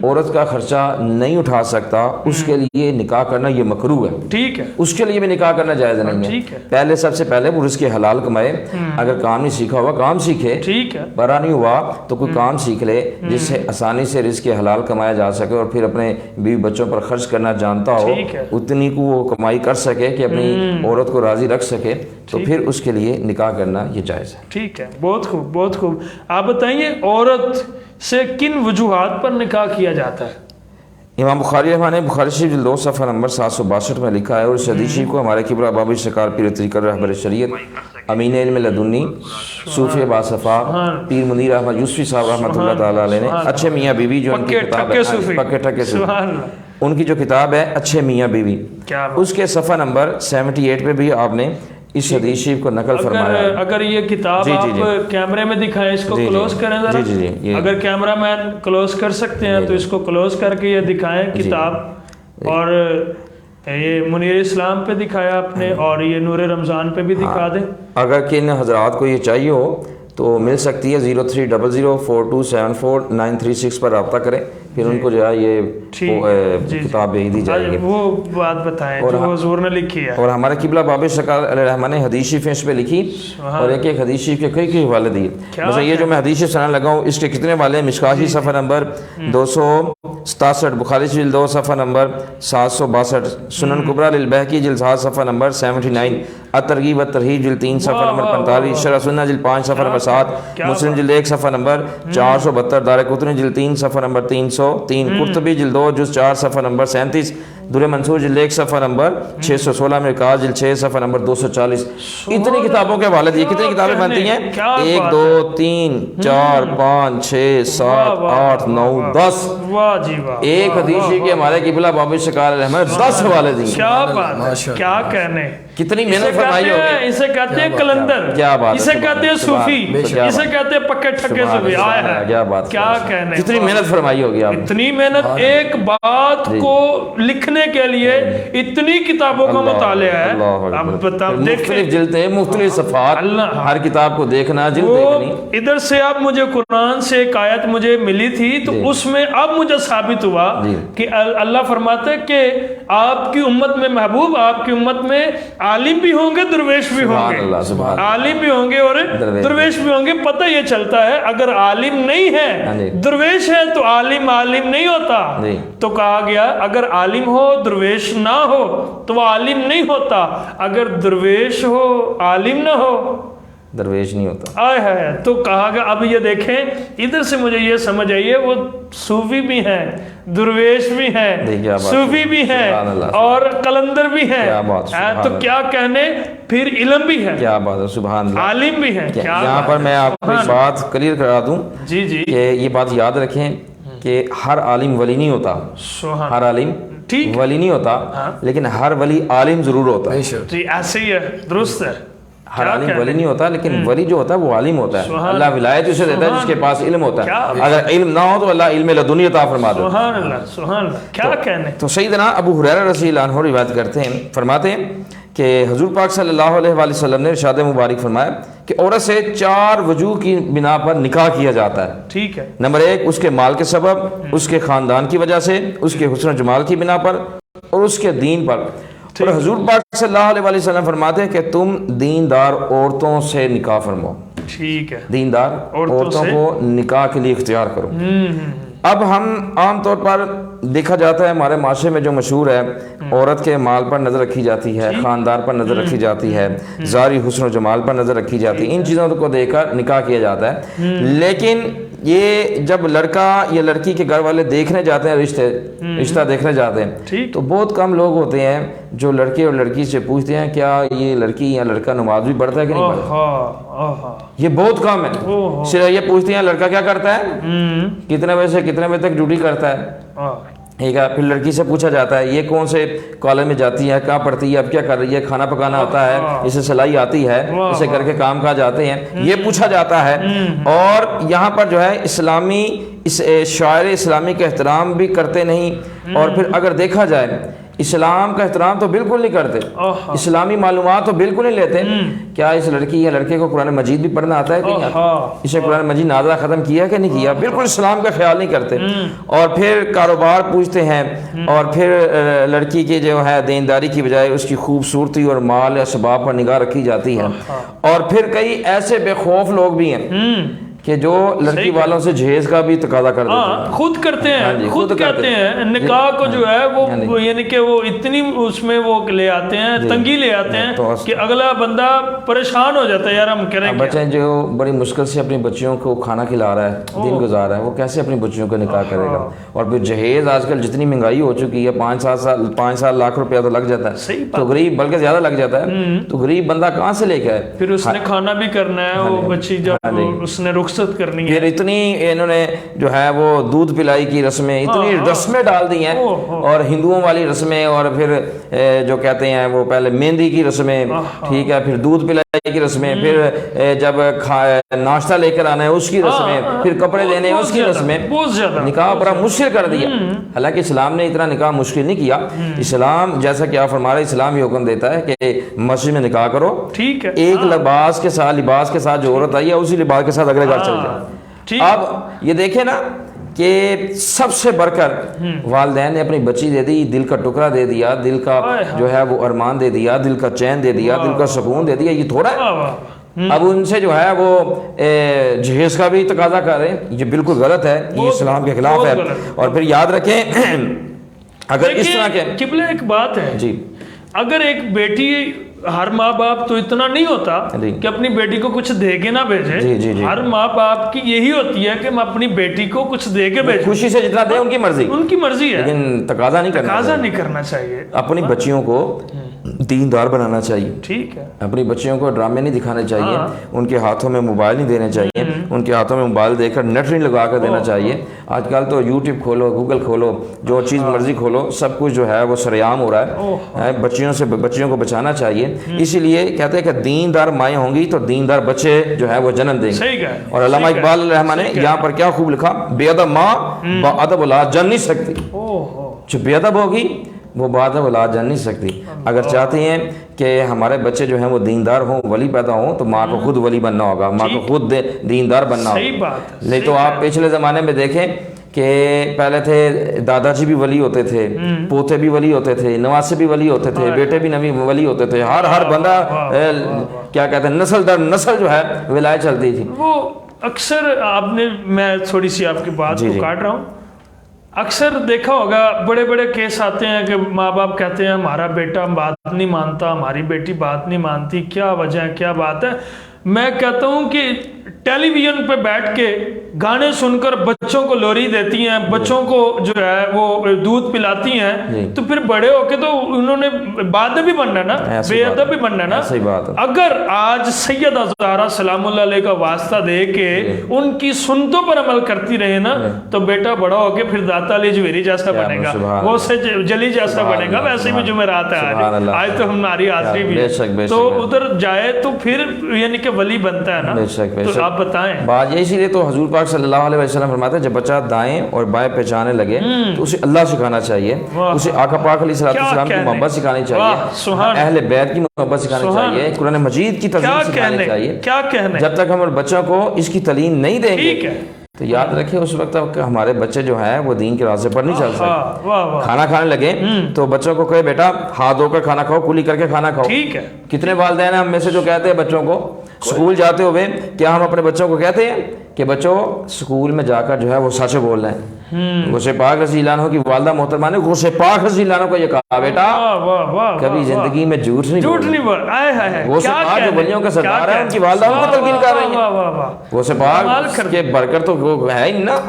عورت کا خرچہ نہیں اٹھا سکتا, اس کے لیے نکاح کرنا یہ مکروہ ہے. ٹھیک ہے. اس کے لیے بھی نکاح کرنا جائز نہیں ہے. پہلے سب سے پہلے وہ رزق حلال کمائے. اگر کام نہیں سیکھا ہوا کام سیکھے, ٹھیک ہے, بڑا نہیں ہوا تو کوئی کام سیکھ لے جس سے آسانی سے رزق حلال کمایا جا سکے, اور پھر اپنے بیوی بچوں پر خرچ کرنا جانتا ہو, اتنی کو وہ کمائی کر سکے کہ اپنی عورت کو راضی رکھ سکے, تو پھر اس کے لیے نکاح کرنا یہ جائز ہے. ٹھیک ہے. بہت خوب, بہت خوب. آپ بتائیے عورت سے کن وجوہات پر نکاح کیا جاتا ہے؟ امام بخاری رحمہ نے بخاری شریف جلد 2 صفحہ نمبر 762 میں لکھا ہے, اور اس حدیث شریف کو ہمارے کبریٰ بابی سرکار پیر طریقہ رہبر شریعت امین علم لدنی صوفی باصفا پیر منیر احمد یوسفی صاحب رحمۃ اللہ تعالیٰ علیہ نے اچھے میاں بیوی جو ان کی کتاب ہے, پکے ٹھکے صوفی, ان کی جو کتاب ہے اچھے میاں بیوی, اس کے صفحہ نمبر 78 پہ بھی آپ نے اس حدیث شریف کو نقل فرمایا. اگر یہ کتاب آپ کیمرے میں دکھائیں, اس کو کلوز کریں ذرا. اگر کیمرہ مین کلوز کر سکتے ہیں تو اس کو کلوز کر کے یہ دکھائیں کتاب, اور یہ منیر اسلام پہ دکھایا آپ نے, اور یہ نور رمضان پہ بھی دکھا دیں. اگر کن حضرات کو یہ چاہیے ہو تو مل سکتی ہے. 030042744936 پر رابطہ کریں, پھر ان کو جو ہے یہ کتاب بھیج دی جائے گی. وہ بات بتائیں جو حضور نے لکھی ہے. اور ہمارے قبلہ باب سرکار علیہ الرحمہ نے حدیث شریف اس پہ لکھی, اور ایک ایک حدیث شریف کے کئی حوالے دیے. مثلا یہ جو میں حدیث شریف سنانے لگا ہوں اس کے کتنے والے ہیں؟ مشکاہ صفحہ نمبر 267, بخاری جلد 2 صفحہ نمبر 762, سنن کبریٰ للبیہقی جلد 7 صفحہ نمبر 79, الترغیب والترہیب جلد 3 صفحہ نمبر 45, شرح سنہ جلد 5 صفحہ نمبر 7, مسلم جلد 1 صفحہ نمبر 472, دارقطنی جلد 3 صفحہ نمبر 303, قرطبی جلد 2 جز 4 صفحہ نمبر 37, در منصور جلد 1 صفحہ نمبر 616 میں کہا، جلد 6 صفحہ نمبر 240. اتنی کتابوں کے حوالے دیے. کتنی کتابیں بنتی ہیں؟ 1 2 3 4 5 6 7 8 9 10. واہ جی واہ. ایک حدیث کہ ہمارے قبلہ بابی شکار علیہ الرحمہ 10 حوالے دیے. کیا بات ہے، کیا کہنے. کتنی محنت فرمائی ہوگی. اسے کہتے ہیں کلندر، کیا بات ہے، اسے کہتے ہیں صوفی، اسے کہتے ہیں پکے ٹھکے صوفی. آئے ہیں، کیا بات، کیا کہنے. کتنی محنت فرمائی ہوگی آپ. اتنی محنت ایک بات کو لکھنے کے لیے اتنی کتابوں کا مطالعہ ہے. اب بتاؤ، مختلف جلدیں، مختلف صفحات، ہر کتاب کو دیکھنا، جلد دیکھنی. ادھر سے اب مجھے قرآن سے ایک آیت مجھے ملی تھی تو اس میں اب مجھے ثابت ہوا کہ اللہ فرماتا ہے کہ آپ کی امت میں محبوب، آپ کی امت میں عالم بھی ہوں گے، درویش بھی ہوں گے. عالم بھی ہوں گے اور درویش بھی ہوں گے. پتہ یہ چلتا ہے اگر عالم نہیں ہے، درویش ہے تو عالم نہیں ہوتا. تو کہا گیا اگر عالم ہو درویش نہ ہو تو وہ عالم نہیں ہوتا. اگر درویش ہو عالم نہ ہو درویش نہیں ہوتا. آئے ہے. تو کہا گیا اب یہ دیکھیں ادھر سے مجھے یہ سمجھ آئیے وہ صوفی بھی ہیں، درویش بھی ہیں، صوفی بھی ہیں اور قلندر بھی ہیں. تو کیا کہنے، پھر علم بھی ہے. کیا بات ہے، سبحان اللہ. عالم بھی ہیں. یہاں پر میں آپ کو ایک بات کلیئر کرا دوں جی جی کہ یہ بات یاد رکھیں کہ ہر عالم ولی نہیں ہوتا. ہر عالم ولی نہیں ہوتا، لیکن ہر ولی عالم ضرور ہوتا ہے. جی ایسے ہی ہے، درست ہے. ہر عالم ولی نہیں ہوتا، لیکن ولی جو ہوتا ہے وہ عالم ہوتا ہے. اللہ ولایت اسے دیتا ہے جس کے پاس علم ہوتا ہے. اگر علم نہ ہو تو اللہ علم لدنی عطا فرما دیتا ہے. سبحان اللہ، سبحان اللہ. کیا کہنے. تو سیدنا ابو ہریرہ رضی اللہ عنہ روایت کرتے ہیں، فرماتے ہیں کہ حضور پاک صلی اللہ علیہ وآلہ وسلم نے ارشاد مبارک فرمایا کہ عورت سے 4 وجوہ کی بنا پر نکاح کیا جاتا ہے. ٹھیک ہے. نمبر 1 اس کے مال کے سبب، اس کے خاندان کی وجہ سے، اس کے حسن و جمال کی بنا پر اور اس کے دین پر. اور حضور پاک صلی اللہ علیہ وآلہ وسلم فرماتے ہیں کہ تم دیندار عورتوں سے نکاح فرماؤ. ٹھیک ہے. دیندار عورتوں کو نکاح کے لیے اختیار کرو. اب ہم عام طور پر دیکھا جاتا ہے ہمارے معاشرے میں جو مشہور ہے، عورت کے مال پر نظر رکھی جاتی ہے، خاندار پر نظر رکھی جاتی ہے، ظاہری حسن و جمال پر نظر رکھی جاتی ہے. ان چیزوں کو دیکھ کر نکاح کیا جاتا ہے. لیکن یہ جب لڑکا یا لڑکی کے گھر والے دیکھنے جاتے ہیں، رشتہ دیکھنے جاتے ہیں، تو بہت کم لوگ ہوتے ہیں جو لڑکے اور لڑکی سے پوچھتے ہیں کیا یہ لڑکی یا لڑکا نماز بھی پڑھتا ہے کہ نہیں پڑھتا. یہ بہت کم ہے. صرف یہ پوچھتے ہیں لڑکا کیا کرتا ہے، کتنے بجے سے کتنے بجے تک ڈیوٹی کرتا ہے. ٹھیک ہے. پھر لڑکی سے پوچھا جاتا ہے یہ کون سے کالج میں جاتی ہے، کہاں پڑھتی ہے، اب کیا کر رہی ہے، کھانا پکانا آتا ہے، اسے سلائی آتی ہے، اسے کر کے کام کہاں جاتے ہیں، یہ پوچھا جاتا ہے. اور یہاں پر جو ہے اسلامی شاعر اسلامی کا احترام بھی کرتے نہیں. اور پھر اگر دیکھا جائے اسلام کا احترام تو بالکل نہیں کرتے، اسلامی معلومات تو بالکل نہیں لیتے. کیا اس لڑکی یا لڑکے کو قرآن مجید بھی پڑھنا آتا ہے کہ نہیں آتا، اسے قرآن مجید نازلہ ختم کیا کہ نہیں کیا، بالکل اسلام کا خیال نہیں کرتے. اور پھر کاروبار پوچھتے ہیں، اور پھر لڑکی کے جو ہے دینداری کی بجائے اس کی خوبصورتی اور مال یا اسباب پر نگاہ رکھی جاتی ہے. اور پھر کئی ایسے بے خوف لوگ بھی ہیں کہ جو لڑکی والوں سے جہیز کا بھی تقاضا کر دیتے ہیں. خود کرتے ہیں، خود کہتے ہیں نکاح کو جو ہے وہ یعنی کہ وہ اتنی اس میں وہ لے آتے ہیں، تنگی لے آتے ہیں کہ اگلا بندہ پریشان ہو جاتا ہے یار ہم کریں. بچے جو بڑی مشکل سے اپنی بچیوں کو کھانا کھلا رہا ہے، دن گزار رہا ہے، وہ کیسے اپنی بچیوں کا نکاح کرے گا. اور پھر جہیز آج کل جتنی مہنگائی ہو چکی ہے، 5-7 لاکھ روپیہ تو لگ جاتا ہے. تو غریب بلکہ زیادہ لگ جاتا ہے. تو غریب بندہ کہاں سے لے کے آئے. پھر اس نے کھانا بھی کرنا ہے، وہ بچی جب اس نے رخصت کرنی ہے، پھر اتنی انہوں نے جو ہے وہ دودھ پلائی کی رسمیں، اتنی رسمیں ڈال دی ہیں. اور ہندوؤں والی رسمیں، اور پھر جو کہتے ہیں وہ پہلے مہندی کی رسمیں، ٹھیک ہے، پھر دودھ پلائی کی رسمیں، پھر جب ناشتہ لے کر آنا ہے اس کی رسمیں، پھر کپڑے دینے اس کی رسمیں. نکاح بڑا مشکل کر دیا. حالانکہ اسلام نے اتنا نکاح مشکل نہیں کیا. اسلام جیسا کہ آپ فرما رہے، اسلام یہ حکم دیتا ہے کہ مسجد میں نکاح کرو، ٹھیک ہے، ایک لباس کے ساتھ جو عورت آئی ہے اسی لباس کے ساتھ اگلے گھر چل جائے. اب یہ دیکھیں نا کہ سب سے بڑھ کر والدین نے اپنی بچی دے دی، دل کا ٹکڑا دے دیا، دل کا جو ہے وہ ارمان دے دیا، دل کا چین دے دیا، دل کا سکون دے دیا. یہ تھوڑا ہے. اب ان سے جو ہے وہ جہیز کا بھی تقاضا کر رہے ہیں. یہ بالکل غلط ہے، یہ اسلام کے خلاف ہے. اور پھر یاد رکھیں اگر اس طرح کے قبلہ ایک بات ہے جی، اگر ایک بیٹی ہر ماں باپ تو اتنا نہیں ہوتا کہ اپنی بیٹی کو کچھ دے کے نہ بھیجے. ہر ماں باپ کی یہی ہوتی ہے کہ میں اپنی بیٹی کو کچھ دے کے بھیجوں. خوشی سے جتنا دے ان کی مرضی ہے, لیکن تقاضا نہیں کرنا چاہیے. اپنی بچیوں کو دیندار بنانا چاہیے. ٹھیک ہے. اپنی بچیوں کو ڈرامے نہیں دکھانے چاہیے, ان کے ہاتھوں میں موبائل نہیں دینے چاہیے, ان کے ہاتھوں میں موبائل دے کر نیٹ نہیں لگا کر دینا چاہیے. آج کل تو یوٹیوب کھولو, گوگل کھولو, جو چیز مرضی کھولو, سب کچھ جو ہے وہ سرعام ہو رہا ہے. بچیوں کو بچانا چاہیے. اسی لیے کہتے ہیں کہ دیندار مائیں ہوں گی تو دیندار بچے جو ہے وہ جنم دیں گے. اور علامہ اقبال رحمٰن نے یہاں پر کیا خوب لکھا, بے ادب ماں با ادب اولاد جن نہیں سکتی. جو بے ادب ہوگی وہ بات اولاد جان نہیں سکتی. اگر چاہتے ہیں کہ ہمارے بچے جو ہیں وہ دیندار ہوں, ولی پیدا ہوں, تو ماں کو خود ولی بننا ہوگا, ماں کو خود دیندار بننا ہوگا. نہیں تو آپ پچھلے زمانے میں دیکھیں کہ پہلے تھے دادا جی بھی ولی ہوتے تھے, پوتے بھی ولی ہوتے تھے, نواسے بھی ولی ہوتے تھے, بیٹے بھی ولی ہوتے تھے. ہر بندہ کیا کہتے ہیں نسل در نسل جو ہے ولایت چلتی تھی. وہ اکثر آپ نے, میں تھوڑی سی آپ کی بات کو کاٹ رہا ہوں, اکثر دیکھا ہوگا بڑے بڑے کیس آتے ہیں کہ ماں باپ کہتے ہیں ہمارا بیٹا بات نہیں مانتا, ہماری بیٹی بات نہیں مانتی, کیا وجہ ہے, کیا بات ہے. میں کہتا ہوں کہ ٹیلی ویژن پہ بیٹھ کے گانے سن کر بچوں کو لوری دیتی ہیں, بچوں کو جو ہے وہ دودھ پلاتی ہیں, تو پھر بڑے ہو کے تو انہوں نے بات بھی بننا ہے نا, بے ادب بھی بننا ہے نا. اگر آج سیدہ زہرا سلام اللہ علیہ کا واسطہ دے کے ان کی سنتوں پر عمل کرتی رہے نا, تو بیٹا بڑا ہو کے پھر داتا علی جویری جیسا بنے گا, وہ سے جلی جیسا بنے گا. ویسے بھی جمعرات ہے آج تو ہماری حاضری بھی, تو ادھر جائے تو پھر یعنی کہ ولی بنتا ہے نا. تو آپ بتائیں بات یہ, اسی لیے تو حضور پاک صلی اللہ علیہ وسلم فرماتے ہیں جب بچہ دائیں اور بائیں پہچانے لگے تو اسے اللہ سکھانا چاہیے, اسے آقا پاک علیہ السلام کی محبت سکھانی چاہیے, اہل بیت کی محبت سکھانی چاہیے, قرآن مجید کی تعظیم سکھانی چاہیے. جب تک ہم بچوں کو اس کی تعلیم نہیں دیں گے تو یاد رکھیں اس وقت تک ہمارے بچے جو ہیں وہ دین کے راستے پر نہیں چل سکتے. کھانا کھانے لگے تو بچوں کو کہے بیٹا ہاتھ دھو کر کھانا کھاؤ, کلی کر کے کھانا کھاؤ. کتنے والدین ہیں ہم میں سے جو کہتے ہیں بچوں کو سکول جاتے ہوئے, کیا ہم اپنے بچوں کو کہتے ہیں کہ بچوں سکول میں جا کر جو ہے وہ سچ بول رہے ہیں. غوث پاک رضی اللہ عنہ کی والدہ محترمہ نے غوث پاک رضی اللہ عنہ کو یہ کہا, بیٹا کبھی زندگی میں جھوٹ نہیں بول. غوث پاک جو ولیوں کا سردار ہے, ان کی والدہ ان کو تلقین کر رہی ہیں. غوث پاک کے برکت تو وہ ہے ہی نا.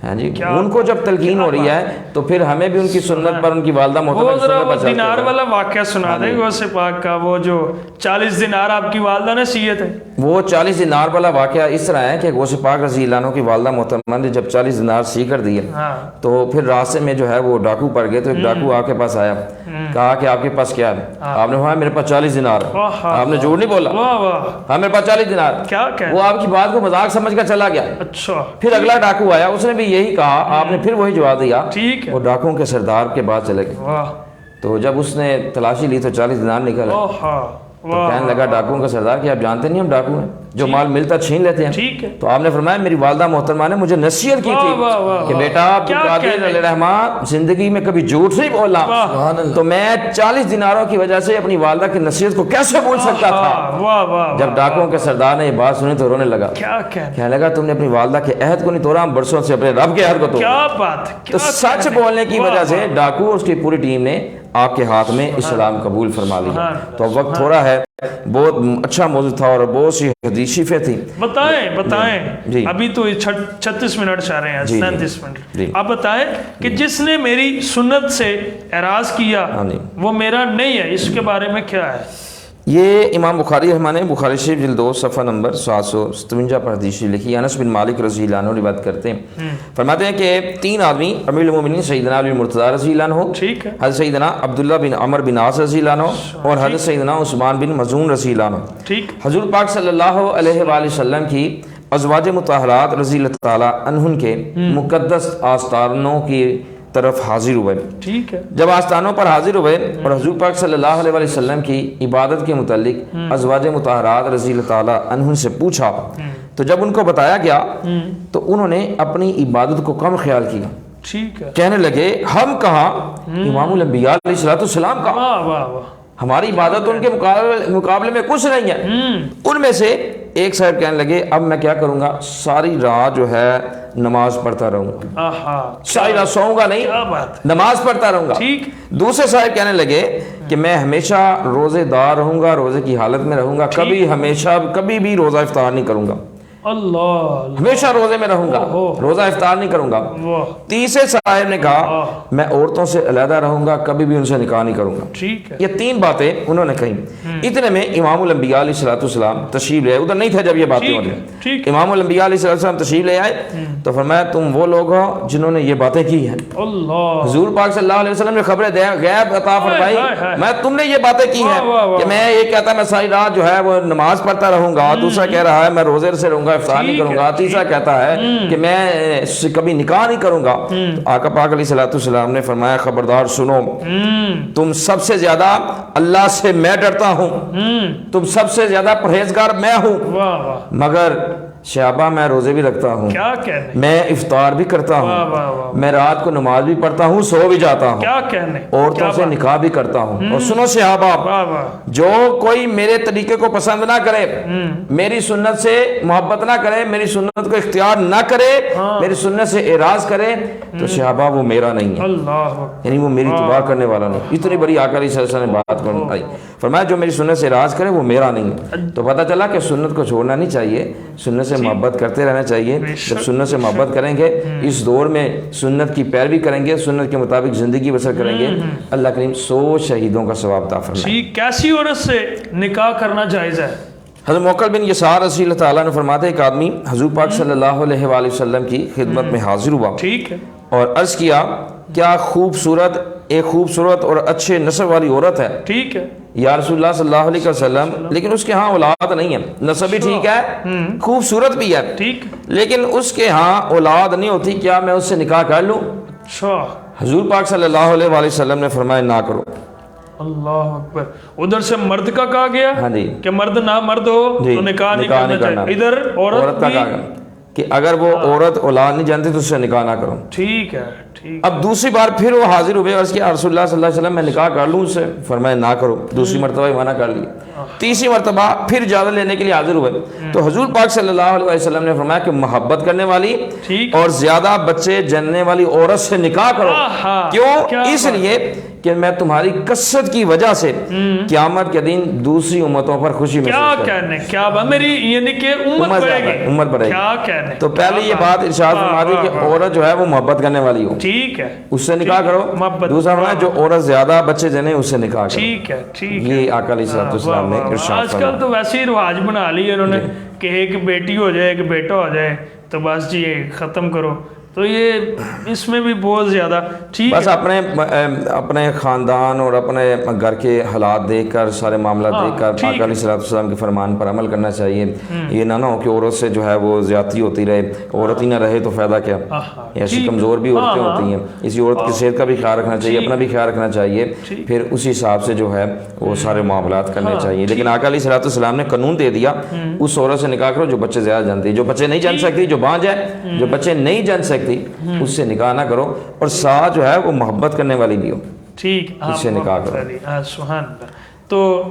ہاں جی, ان کو جب تلقین ہو رہی ہے تو پھر ہمیں بھی ان کی سنت پر, ان کی والدہ محترمہ کی سنت پر چلتے ہیں. دینار والا واقعہ سنا دیں غوث پاک کا, وہ جو 40 دینار آپ کی والدہ نے سیے تھے. وہ 40 دینار والا واقعہ اس طرح ہے کہ غوث پاک رضی اللہ عنہ کی والدہ محترمہ نے جب 40 دینار سی کر دیے تو پھر راستے میں جو ہے وہ ڈاکو پڑ گئے. تو ایک ڈاکو آپ کے پاس آیا, کہا کہ آپ کے پاس کیا ہے؟ آپ نے کہا میرے پاس 40 دینار. آپ نے جھوٹ نہیں بولا, ہاں میرے پاس 40 دینار. وہ آپ کی بات کو مذاق سمجھ کر چلا گیا. پھر اگلا ڈاکو آیا, اس نے بھی یہی کہا, آپ نے پھر وہی جواب دیا. وہ ڈاکوؤں کے سردار کے بعد چلے گئے. تو جب اس نے تلاشی لی تو 40 دینار نکل آئے. تو کہنے لگا ڈاکوؤں کا سردار کہ آپ جانتے نہیں ہم ڈاکو ہیں, جو مال ملتا چھین لیتے ہیں. تو آپ نے فرمایا میری والدہ محترمہ نے مجھے نصیحت کی تھی کہ بیٹا عبدالقادر علیہ الرحمن زندگی میں کبھی جھوٹ نہیں بولا, تو میں 40 دیناروں کی وجہ سے اپنی والدہ کی نصیحت کو کیسے بھول سکتا تھا. جب ڈاکوؤں کے سردار نے یہ بات سنی تو رونے لگا. کہنے لگا تم نے اپنی والدہ کے عہد کو نہیں توڑا, ہم برسوں سے اپنے رب کے عہد کو توڑا. تو سچ بولنے کی وجہ سے ڈاکو اور اس کی پوری ٹیم نے آپ کے ہاتھ میں اسلام قبول فرما لیا. تو وقت تھوڑا ہے, بہت اچھا موضوع تھا اور بہت سی حدیث شریفیں تھیں. بتائیں ابھی تو 36 منٹ چاہ رہے ہیں, 37 منٹ. آپ بتائیں کہ جس نے میری سنت سے اعراض کیا وہ میرا نہیں ہے, اس کے بارے میں کیا ہے؟ یہ امام بخاری رحمٰن بخاری شریف جلد 2 صفحہ نمبر 757 پر حدیث لکھی. انس بن مالک رضی اللہ عنہ روایت کرتے ہیں, فرماتے ہیں کہ 3 آدمی امیر المومنین سیدنا علی مرتضی رضی اللہ عنہ, حضرت سیدنا عبداللہ بن عمر بن عاص رضی اللہ عنہ اور حضرت سیدنا عثمان بن مظعون رضی اللہ عنہ حضور پاک صلی اللہ علیہ وآلہ وسلم کی ازواج مطہرات رضی اللہ تعالی عنہن کے مقدس آستانوں کی طرف حاضر ہوئے. جب آستانوں پر حاضر ہوئے اور حضور پاک صلی اللہ علیہ وسلم کی عبادت کے متعلق ازواج مطہرات رضی اللہ تعالی عنہن سے پوچھا, تو جب ان کو بتایا گیا تو انہوں نے اپنی عبادت کو کم خیال کیا. کہنے لگے ہم کہاں امام الانبیاء علیہ السلام کہاں, ہماری عبادت ان کے مقابلے میں کچھ نہیں ہے. ان میں سے ایک صاحب کہنے لگے اب میں کیا کروں گا، ساری رات جو ہے نماز پڑھتا رہوں گا، آہا ساری رات سوؤں گا نہیں، کیا بات نماز پڑھتا رہوں گا۔ ٹھیک۔ دوسرے صاحب کہنے لگے کہ میں ہمیشہ روزے دار رہوں گا، روزے کی حالت میں رہوں گا، کبھی بھی روزہ افطار نہیں کروں گا، اللہ ہمیشہ روزے میں رہوں گا، روزہ افطار نہیں کروں گا۔ واہ تیسرے صاحب نے کہا میں عورتوں سے علیحدہ رہوں گا، کبھی بھی ان سے نکاح نہیں کروں گا۔ ٹھیک ہے یہ 3 باتیں انہوں نے کہیں۔ اتنے میں امام الانبیاء علیہ الصلوۃ والسلام تشریف لے آئے، ادھر نہیں تھے جب یہ باتیں ہو رہی ٹھیک امام الانبیاء علیہ الصلوۃ والسلام تشریف لے آئے تو فرمایا تم وہ لوگ ہو جنہوں نے یہ باتیں کی ہیں۔ اللہ حضور پاک صلی اللہ علیہ وسلم نے خبریں غیب عطا فرمائی، میں تم نے یہ باتیں کی ہیں کہ میں یہ کہتا میں ساری رات جو ہے وہ نماز پڑھتا رہوں گا، دوسرا کہہ رہا ہے میں روزے سے رہوں گا، افطار نہیں کروں گا، تیسرا کہتا ہے کہ میں اس سے کبھی نکاح نہیں کروں گا۔ تو آقا پاک علیہ الصلوۃ والسلام نے فرمایا خبردار سنو، تم سب سے زیادہ اللہ سے میں ڈرتا ہوں، تم سب سے زیادہ پرہیزگار میں ہوں، واہ واہ مگر شعبہ میں روزے بھی رکھتا ہوں، کیا کہنے میں افطار بھی کرتا واہ ہوں، واہ واہ میں رات کو نماز بھی پڑھتا ہوں، سو بھی جاتا ہوں، کیا کہنے عورتوں سے نکاح بھی کرتا ہوں۔ اور سنو صحابہ، واہ واہ جو کوئی میرے طریقے کو پسند نہ کرے، میری سنت سے محبت نہ کرے، میری سنت کو اختیار نہ کرے، میری سنت سے اعراض کرے تو صحابہ وہ میرا نہیں ہے، اللہ یعنی وہ میری اتباع کرنے والا نہیں۔ اتنی بڑی آقا علیہ السلام نے بات فرمائی، فرمایا جو میری سنت سے اعراض کرے وہ میرا نہیں ہے۔ تو پتہ چلا کہ سنت کو چھوڑنا نہیں چاہیے، سنت سے محبت کرتے رہنا چاہیے۔ جب سنت سے محبت کریں گے، اس دور میں سنت کی پیروی کریں گے، سنت کے مطابق زندگی بسر کریں گے، اللہ کریم 100 شہیدوں کا ثواب عطا فرمائے۔ ٹھیک، کیسی عورت سے نکاح کرنا جائز ہے؟ حضرت موکل بن یسار رضی اللہ تعالیٰ نے فرماتے ایک آدمی حضور پاک صلی اللہ علیہ وآلہ وسلم کی خدمت میں حاضر ہوا ٹھیک ہے اور عرض کیا کیا ایک خوبصورت اور اچھے نسب والی عورت ہے ٹھیک ہے یا رسول اللہ صلی اللہ علیہ وسلم، لیکن اس کے ہاں اولاد نہیں ہے، نسب بھی ٹھیک ہے، خوبصورت بھی ہے، ٹھیک لیکن اس کے ہاں اولاد نہیں ہوتی، کیا میں اس سے نکاح کر لوں؟ اچھا حضور پاک صلی اللہ علیہ وآلہ وسلم نے فرمایا نہ کرو۔ اللہ اکبر۔ ادھر سے مرد کا کہا گیا ہاں جی کہ مرد نہ مرد ہو جی، تو نکاح نہیں کرنا چاہیے، ادھر عورت کا بھی کہا کہ اگر وہ عورت اولاد نہیں جانتی تو اس سے نکاح نہ کرو۔ ٹھیک ہے ٹھیک اب دوسری بار پھر وہ حاضر ہوئے، عرض کیا رسول اللہ صلی اللہ علیہ وسلم میں نکاح کر لوں اس سے؟ فرمایا نہ کرو۔ دوسری مرتبہ ہی منع کر لیا، تیسری مرتبہ پھر اجازت لینے کے لیے حاضر ہوئے تو حضور پاک صلی اللہ علیہ وسلم نے فرمایا کہ محبت کرنے والی ٹھیک اور زیادہ بچے جننے والی عورت سے نکاح کرو۔ آہا، کیوں؟ کیا اس لیے کہ میں تمہاری کثرت کی وجہ سے قیامت کے دن دوسری امتوں پر خوشی کیا محسوس کروں۔ کہنے کیا میری یعنی کہ امت بڑھے گی، امت بڑھے گی۔ کیا کہنے تو پہلے یہ بات ارشاد فرما دی کہ عورت جو ہے وہ محبت کرنے والی ہو، ٹھیک ہے اس سے نکاح کرو۔ محبت، دوسرا فرمایا جو عورت زیادہ بچے جنے اس سے نکاح کرو۔ ٹھیک ہے ٹھیک ہے۔ یہ آقا علیہ الصلوۃ والسلام نے ارشاد آج کل تو ویسے ہی رواج بنا لی ہے انہوں نے کہ ایک بیٹی ہو جائے ایک بیٹا ہو جائے تو بس جی ختم کرو، تو یہ اس میں بھی بہت زیادہ ٹھیک بس ہے۔ اپنے خاندان اور اپنے گھر کے حالات دیکھ کر، سارے معاملات دیکھ کر آقا علیہ الصلوۃ والسلام کے فرمان پر عمل کرنا چاہیے۔ یہ نہ ہو کہ عورت سے جو ہے وہ زیادتی ہوتی رہے، عورت ہی نہ رہے تو فائدہ کیا؟ ایسی کمزور بھی عورتیں ہوتی ہیں، اسی عورت کی صحت کا بھی خیال رکھنا چاہیے، اپنا بھی خیال رکھنا چاہیے، پھر اسی حساب سے جو ہے وہ سارے معاملات کرنے چاہیے۔ لیکن آقا علیہ الصلوۃ والسلام نے قانون دے دیا اس عورت سے نکاح کرو جو بچے زیادہ جانتی ہے، جو بچے نہیں جان سکتی، جو بانجھ ہے، جو بچے نہیں جان سکتی اس سے نکاح نہ کرو، اور ساتھ جو ہے وہ محبت کرنے والی بھی ہو، ٹھیک اس سے نکاح کرو۔ سبحان اللہ۔ تو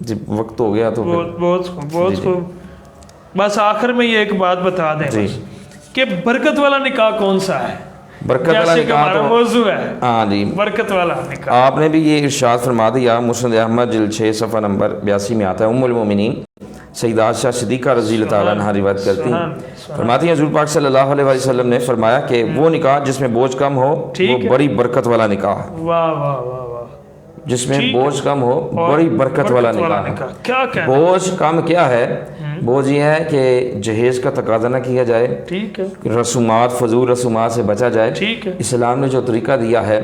جی وقت ہو گیا تو بہت خوب بہت خوب۔ بس آخر میں یہ ایک بات بتا دیں جی کہ برکت والا نکاح کون سا ہے؟ برکت والا جیسے کہ نکاح ہمارا تو موضوع ہے ہاں جی برکت والا نکاح۔ آپ نے بھی یہ ارشاد فرما دیا، مسند احمد جلد 6 صفحہ نمبر 82 میں آتا ہے، ام المومنین سیدہ عائشہ صدیقہ رضی اللہ تعالیٰ عنہا روایت کرتی ہیں، فرماتی ہیں حضور پاک صلی اللہ علیہ وسلم نے فرمایا کہ وہ نکاح جس میں بوجھ کم ہو وہ بڑی برکت والا نکاح ہے، واہ واہ واہ واہ، جس میں بوجھ کم ہو بڑی برکت والا نکاح ہے۔ کیا کہنا؟ بوجھ کم کیا ہے؟ بوجھ یہ ہے کہ جہیز کا تقاضا نہ کیا جائے، ٹھیک ہے رسومات فضول رسومات سے بچا جائے۔ ٹھیک ہے اسلام نے جو طریقہ دیا ہے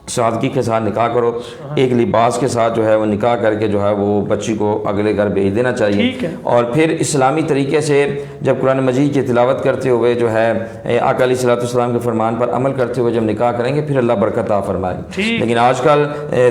سادگی کے ساتھ نکاح کرو، ایک لباس کے ساتھ جو ہے وہ نکاح کر کے جو ہے وہ بچی کو اگلے گھر بھیج دینا چاہیے، اور پھر اسلامی طریقے سے جب قرآن مجید کی تلاوت کرتے ہوئے جو ہے آقا علیہ الصلوۃ والسلام کے فرمان پر عمل کرتے ہوئے جب نکاح کریں گے پھر اللہ برکت عطا فرمائے۔ لیکن آج کل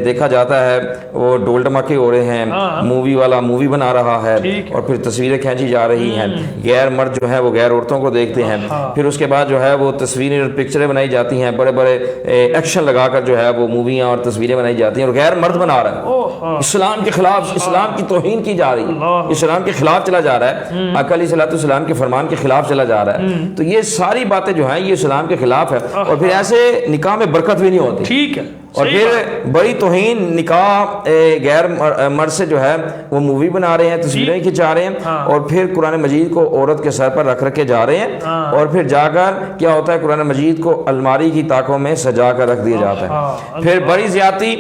دیکھا جاتا ہے وہ ڈول ڈمکے ہو رہے ہیں، مووی والا مووی بنا رہا ہے اور پھر تصویریں کھینچی جا رہی ہیں، غیر مرد جو ہے وہ غیر عورتوں کو دیکھتے ہیں، پھر اس کے بعد جو ہے وہ تصویریں اور پکچریں بنائی جاتی ہیں، بڑے بڑے ایکشن لگا کر جو ہے ہے وہ موویاں اور تصویریں بنائی جاتی ہیں اور غیر مرد بنا رہا ہے، اسلام کے خلاف، اسلام کی توہین کی جا رہی ہے، اسلام کے خلاف چلا جا رہا ہے، آقا علیہ الصلوۃ والسلام کے فرمان کے خلاف چلا جا رہا ہے، تو یہ ساری باتیں جو ہیں یہ اسلام کے خلاف ہے، اور پھر ایسے نکاح میں برکت بھی نہیں ہوتی، ٹھیک ہے، اور پھر بڑی توہین نکاح غیر مرد سے جو ہے وہ مووی بنا رہے ہیں، تصویریں کھنچا رہے ہیں، اور پھر قرآن مجید کو عورت کے سر پر رکھ کے جا رہے ہیں، اور پھر جا کر کیا ہوتا ہے قرآن مجید کو الماری کی طاقوں میں سجا کر رکھ دیا جاتا ہے۔ پھر بڑی زیادتی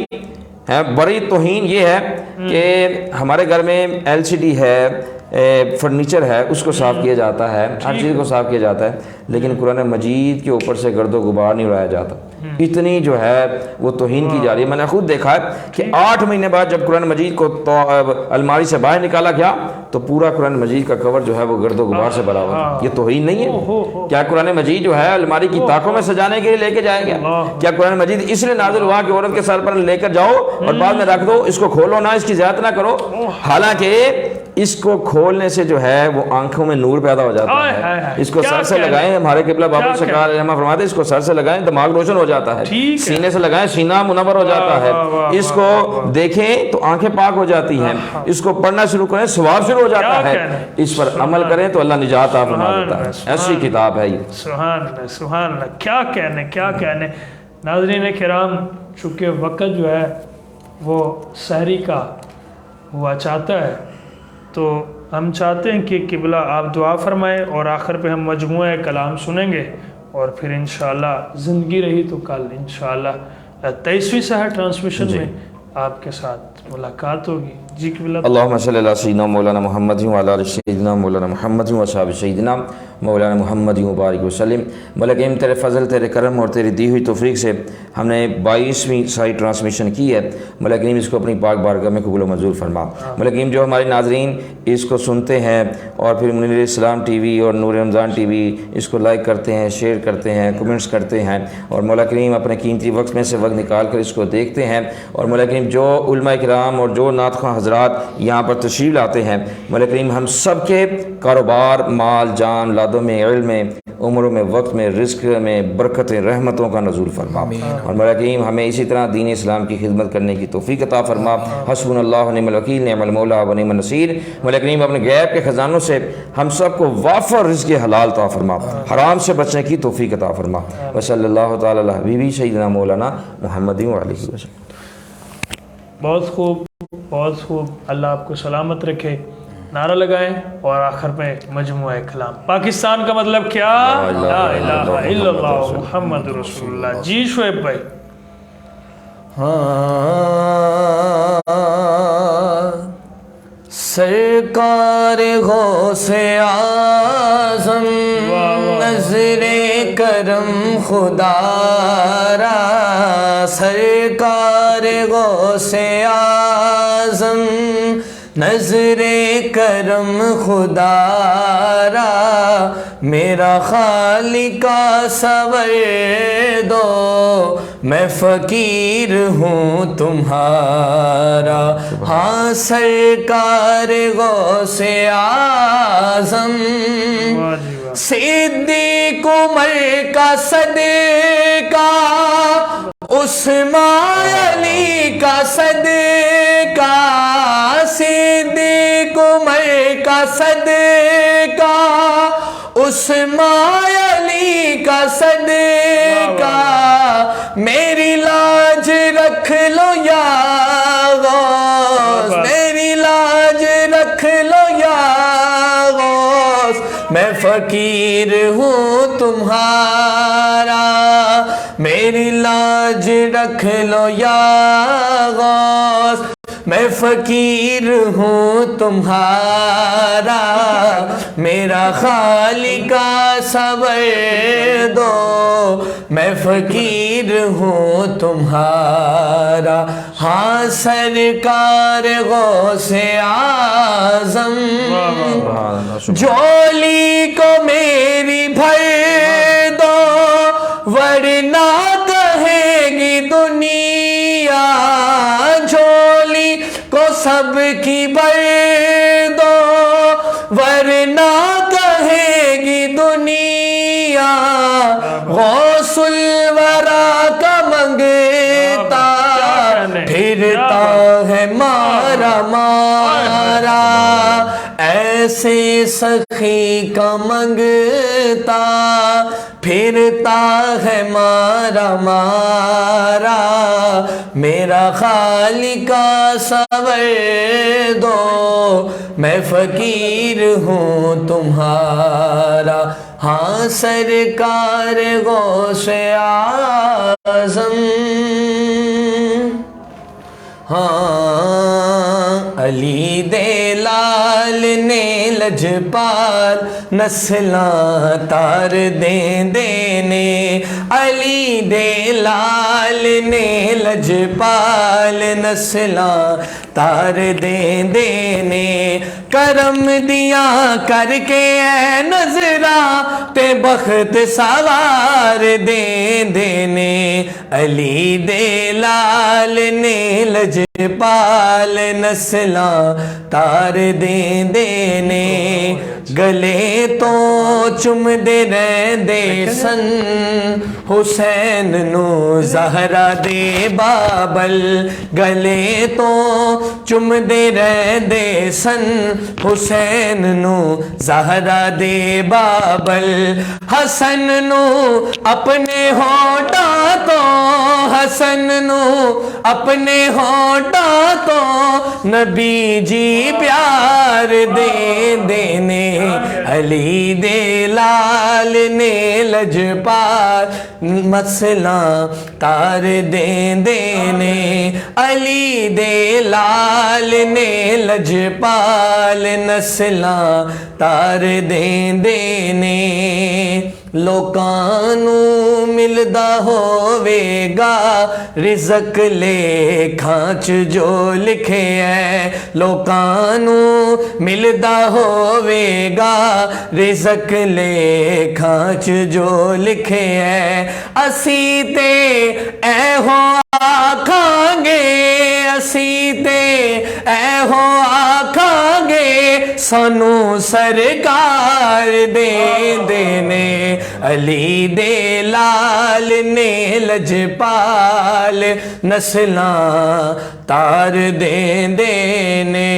ہے، بڑی توہین یہ ہے کہ ہمارے گھر میں LCD ہے، فرنیچر ہے، اس کو صاف کیا جاتا ہے، ہر چیز کو صاف کیا جاتا ہے، لیکن قرآن مجید کے اوپر سے گرد و غبار نہیں اڑایا جاتا، اتنی جو ہے وہ توہین کی جا رہی ہے۔ میں نے خود دیکھا ہے کہ 8 مہینے بعد جب قرآن مجید کو الماری سے باہر نکالا گیا تو پورا قرآن مجید کا کور جو ہے وہ گرد و غبار سے بھرا ہوا، یہ توہین نہیں ہے؟ کیا قرآن مجید جو ہے الماری کی طاقوں میں سجانے کے لیے لے کے جائے گیا؟ کیا قرآن مجید اس لیے نازل ہوا کہ عورت کے سر پر لے کر جاؤ اور بعد میں رکھ دو، اس کو کھولو نہ، اس کی زیادت نہ کرو؟ حالانکہ اس کو کھولنے سے جو ہے وہ آنکھوں میں نور پیدا ہو جاتا ہے، اس کو سر سے لگائیں، ہمارے قبلہ بابا سرکار رحمہ فرماتے ہیں اس کو سر سے لگائیں دماغ روشن ہو جاتا ہے، سینے سے لگائیں سینہ منور ہو جاتا ہے، اس کو دیکھیں تو آنکھیں پاک ہو جاتی ہیں، اس کو پڑھنا شروع کریں ثواب شروع ہو جاتا ہے، اس پر عمل کریں تو اللہ نجات عطا فرما دیتا ہے۔ ایسی کتاب ہے یہ، سبحان اللہ، سبحان اللہ، کیا کہنے، کیا کہنے۔ ناظرین کرام، چونکہ وقت جو ہے وہ سحری کا ہوا چاہتا ہے، تو ہم چاہتے ہیں کہ قبلہ آپ دعا فرمائیں، اور آخر پہ ہم مجموعہ کلام سنیں گے، اور پھر انشاءاللہ زندگی رہی تو کل انشاءاللہ 23ویں سحر ٹرانسمیشن میں آپ کے ساتھ ملاقات ہوگی۔ جی قبلہ۔ اللہم صلی اللہ سیدنا مولانا محمد وعلی آل سیدنا مولانا محمد وصحاب سیدنا مولانا محمد مبارک وسلم۔ ملکیم تیرے فضل، تیرے کرم اور تیری دی ہوئی توفیق سے ہم نے 22ویں سائی ٹرانسمیشن کی ہے، ملکیم اس کو اپنی پاک بارگاہ میں قبول و منظور فرما۔ ملکیم جو ہمارے ناظرین اس کو سنتے ہیں اور پھر منیر اسلام ٹی وی اور نور رمضان ٹی وی اس کو لائک کرتے ہیں، شیئر کرتے ہیں، کمنٹس کرتے ہیں، اور مولا کریم اپنے قیمتی وقت میں سے وقت نکال کر اس کو دیکھتے ہیں، اور مولا کریم جو علماء کرام اور جو نعت خواں حضرات یہاں پر تشریف لاتے ہیں، مولا کریم ہم سب کے کاروبار، مال، جان، اولادوں میں، علم میں، عمروں میں، وقت میں، رزق میں برکتیں، رحمتوں کا نزول فرما، اور مولا کریم ہمیں اسی طرح دین اسلام کی خدمت کرنے کی توفیق عطا فرما۔ حسبنا اللہ ونعم الوکیل، نعم المولا ونعم النصیر۔ مولا کریم اپنے غیب کے خزانوں سے ہم سب کو وافر رزق حلال عطا فرما، حرام سے بچنے کی توفیق عطا فرما۔ وصلی اللہ تعالی علی حبیبی سیدنا مولانا محمد وعلیہ وسلم۔ بہت خوب، بہت خوب، اللہ آپ کو سلامت رکھے۔ نعرہ لگائیں اور آخر میں مجموعہ کلام۔ پاکستان کا مطلب کیا؟ لا الہ الا اللہ محمد رسول اللہ۔ جی شعیب بھائی۔ سرکار غوث اعظم، نظر کرم خدا را، سرکار غوث اعظم، نظر کرم خدا را، میرا خالقہ سور دو، میں فقیر ہوں تمہارا۔ ہاں سرکار غوث اعظم، صدیق عمر کا صدقہ، عثمان علی کا صدقہ، صدیق عمر کا صدقہ، عثمان علی کا صدقہ، میری لاج رکھ لو یا غوث، میری لاج رکھ لو یا غوث، میں فقیر ہوں تمہارا، میری لاج رکھ لو یا غوث، میں فقیر ہوں تمہارا، میرا خالقہ صبر دو، میں فقیر ہوں تمہارا۔ ہاں سرکار غوث اعظم، جھولی کو میری بھر دو، ورنہ کہے گی دنیا، جھولی کو سب کی بھر دو، ورنہ کہے گی دنیا، غوث الورا کا منگتا پھرتا ہے مارا مارا ایسے سخی کا منگتا پھرتا ہے مارا مارا میرا خالق کا صبر دو میں فقیر ہوں تمہارا ہاں سرکار غوث اعظم ہاں علی دے لال نے لجپال نسلاں تار دیں دینے علی دے لال نے لجپال نسلاں تار دیں دینے کرم دیا کر کے اے نظرا تے بخت سوار دیں دینے علی دے لال نے لجپال نسلاں تار دیں دینے گلے تو چم دے رہندے سن حسین نو زہرا دے بابل گلے تو چم دے رہندے سن حسین نو زہرا دے بابل حسن نو اپنے ہونٹاں تو حسن نو اپنے ہونٹاں تو نبی جی پیار دے دینے علی دے لال نے لجپال مسئلہ تار دیں دینے علی دے لال نے لجپال نسلاں تار دیں دینے لوکاں نو ملدا ہووے گا رزق لیکھاں چ جو لکھے ہے لوکاں نو ملدا ہووے گا رزق لیکھاں چ جو لکھے ہے اسی تے اے ہو آکھاں گے اسی تے اے ہو آکھاں گے سانو سرکار دے دینے علی دے لال نے لجپال نسلاں تار دیں دینے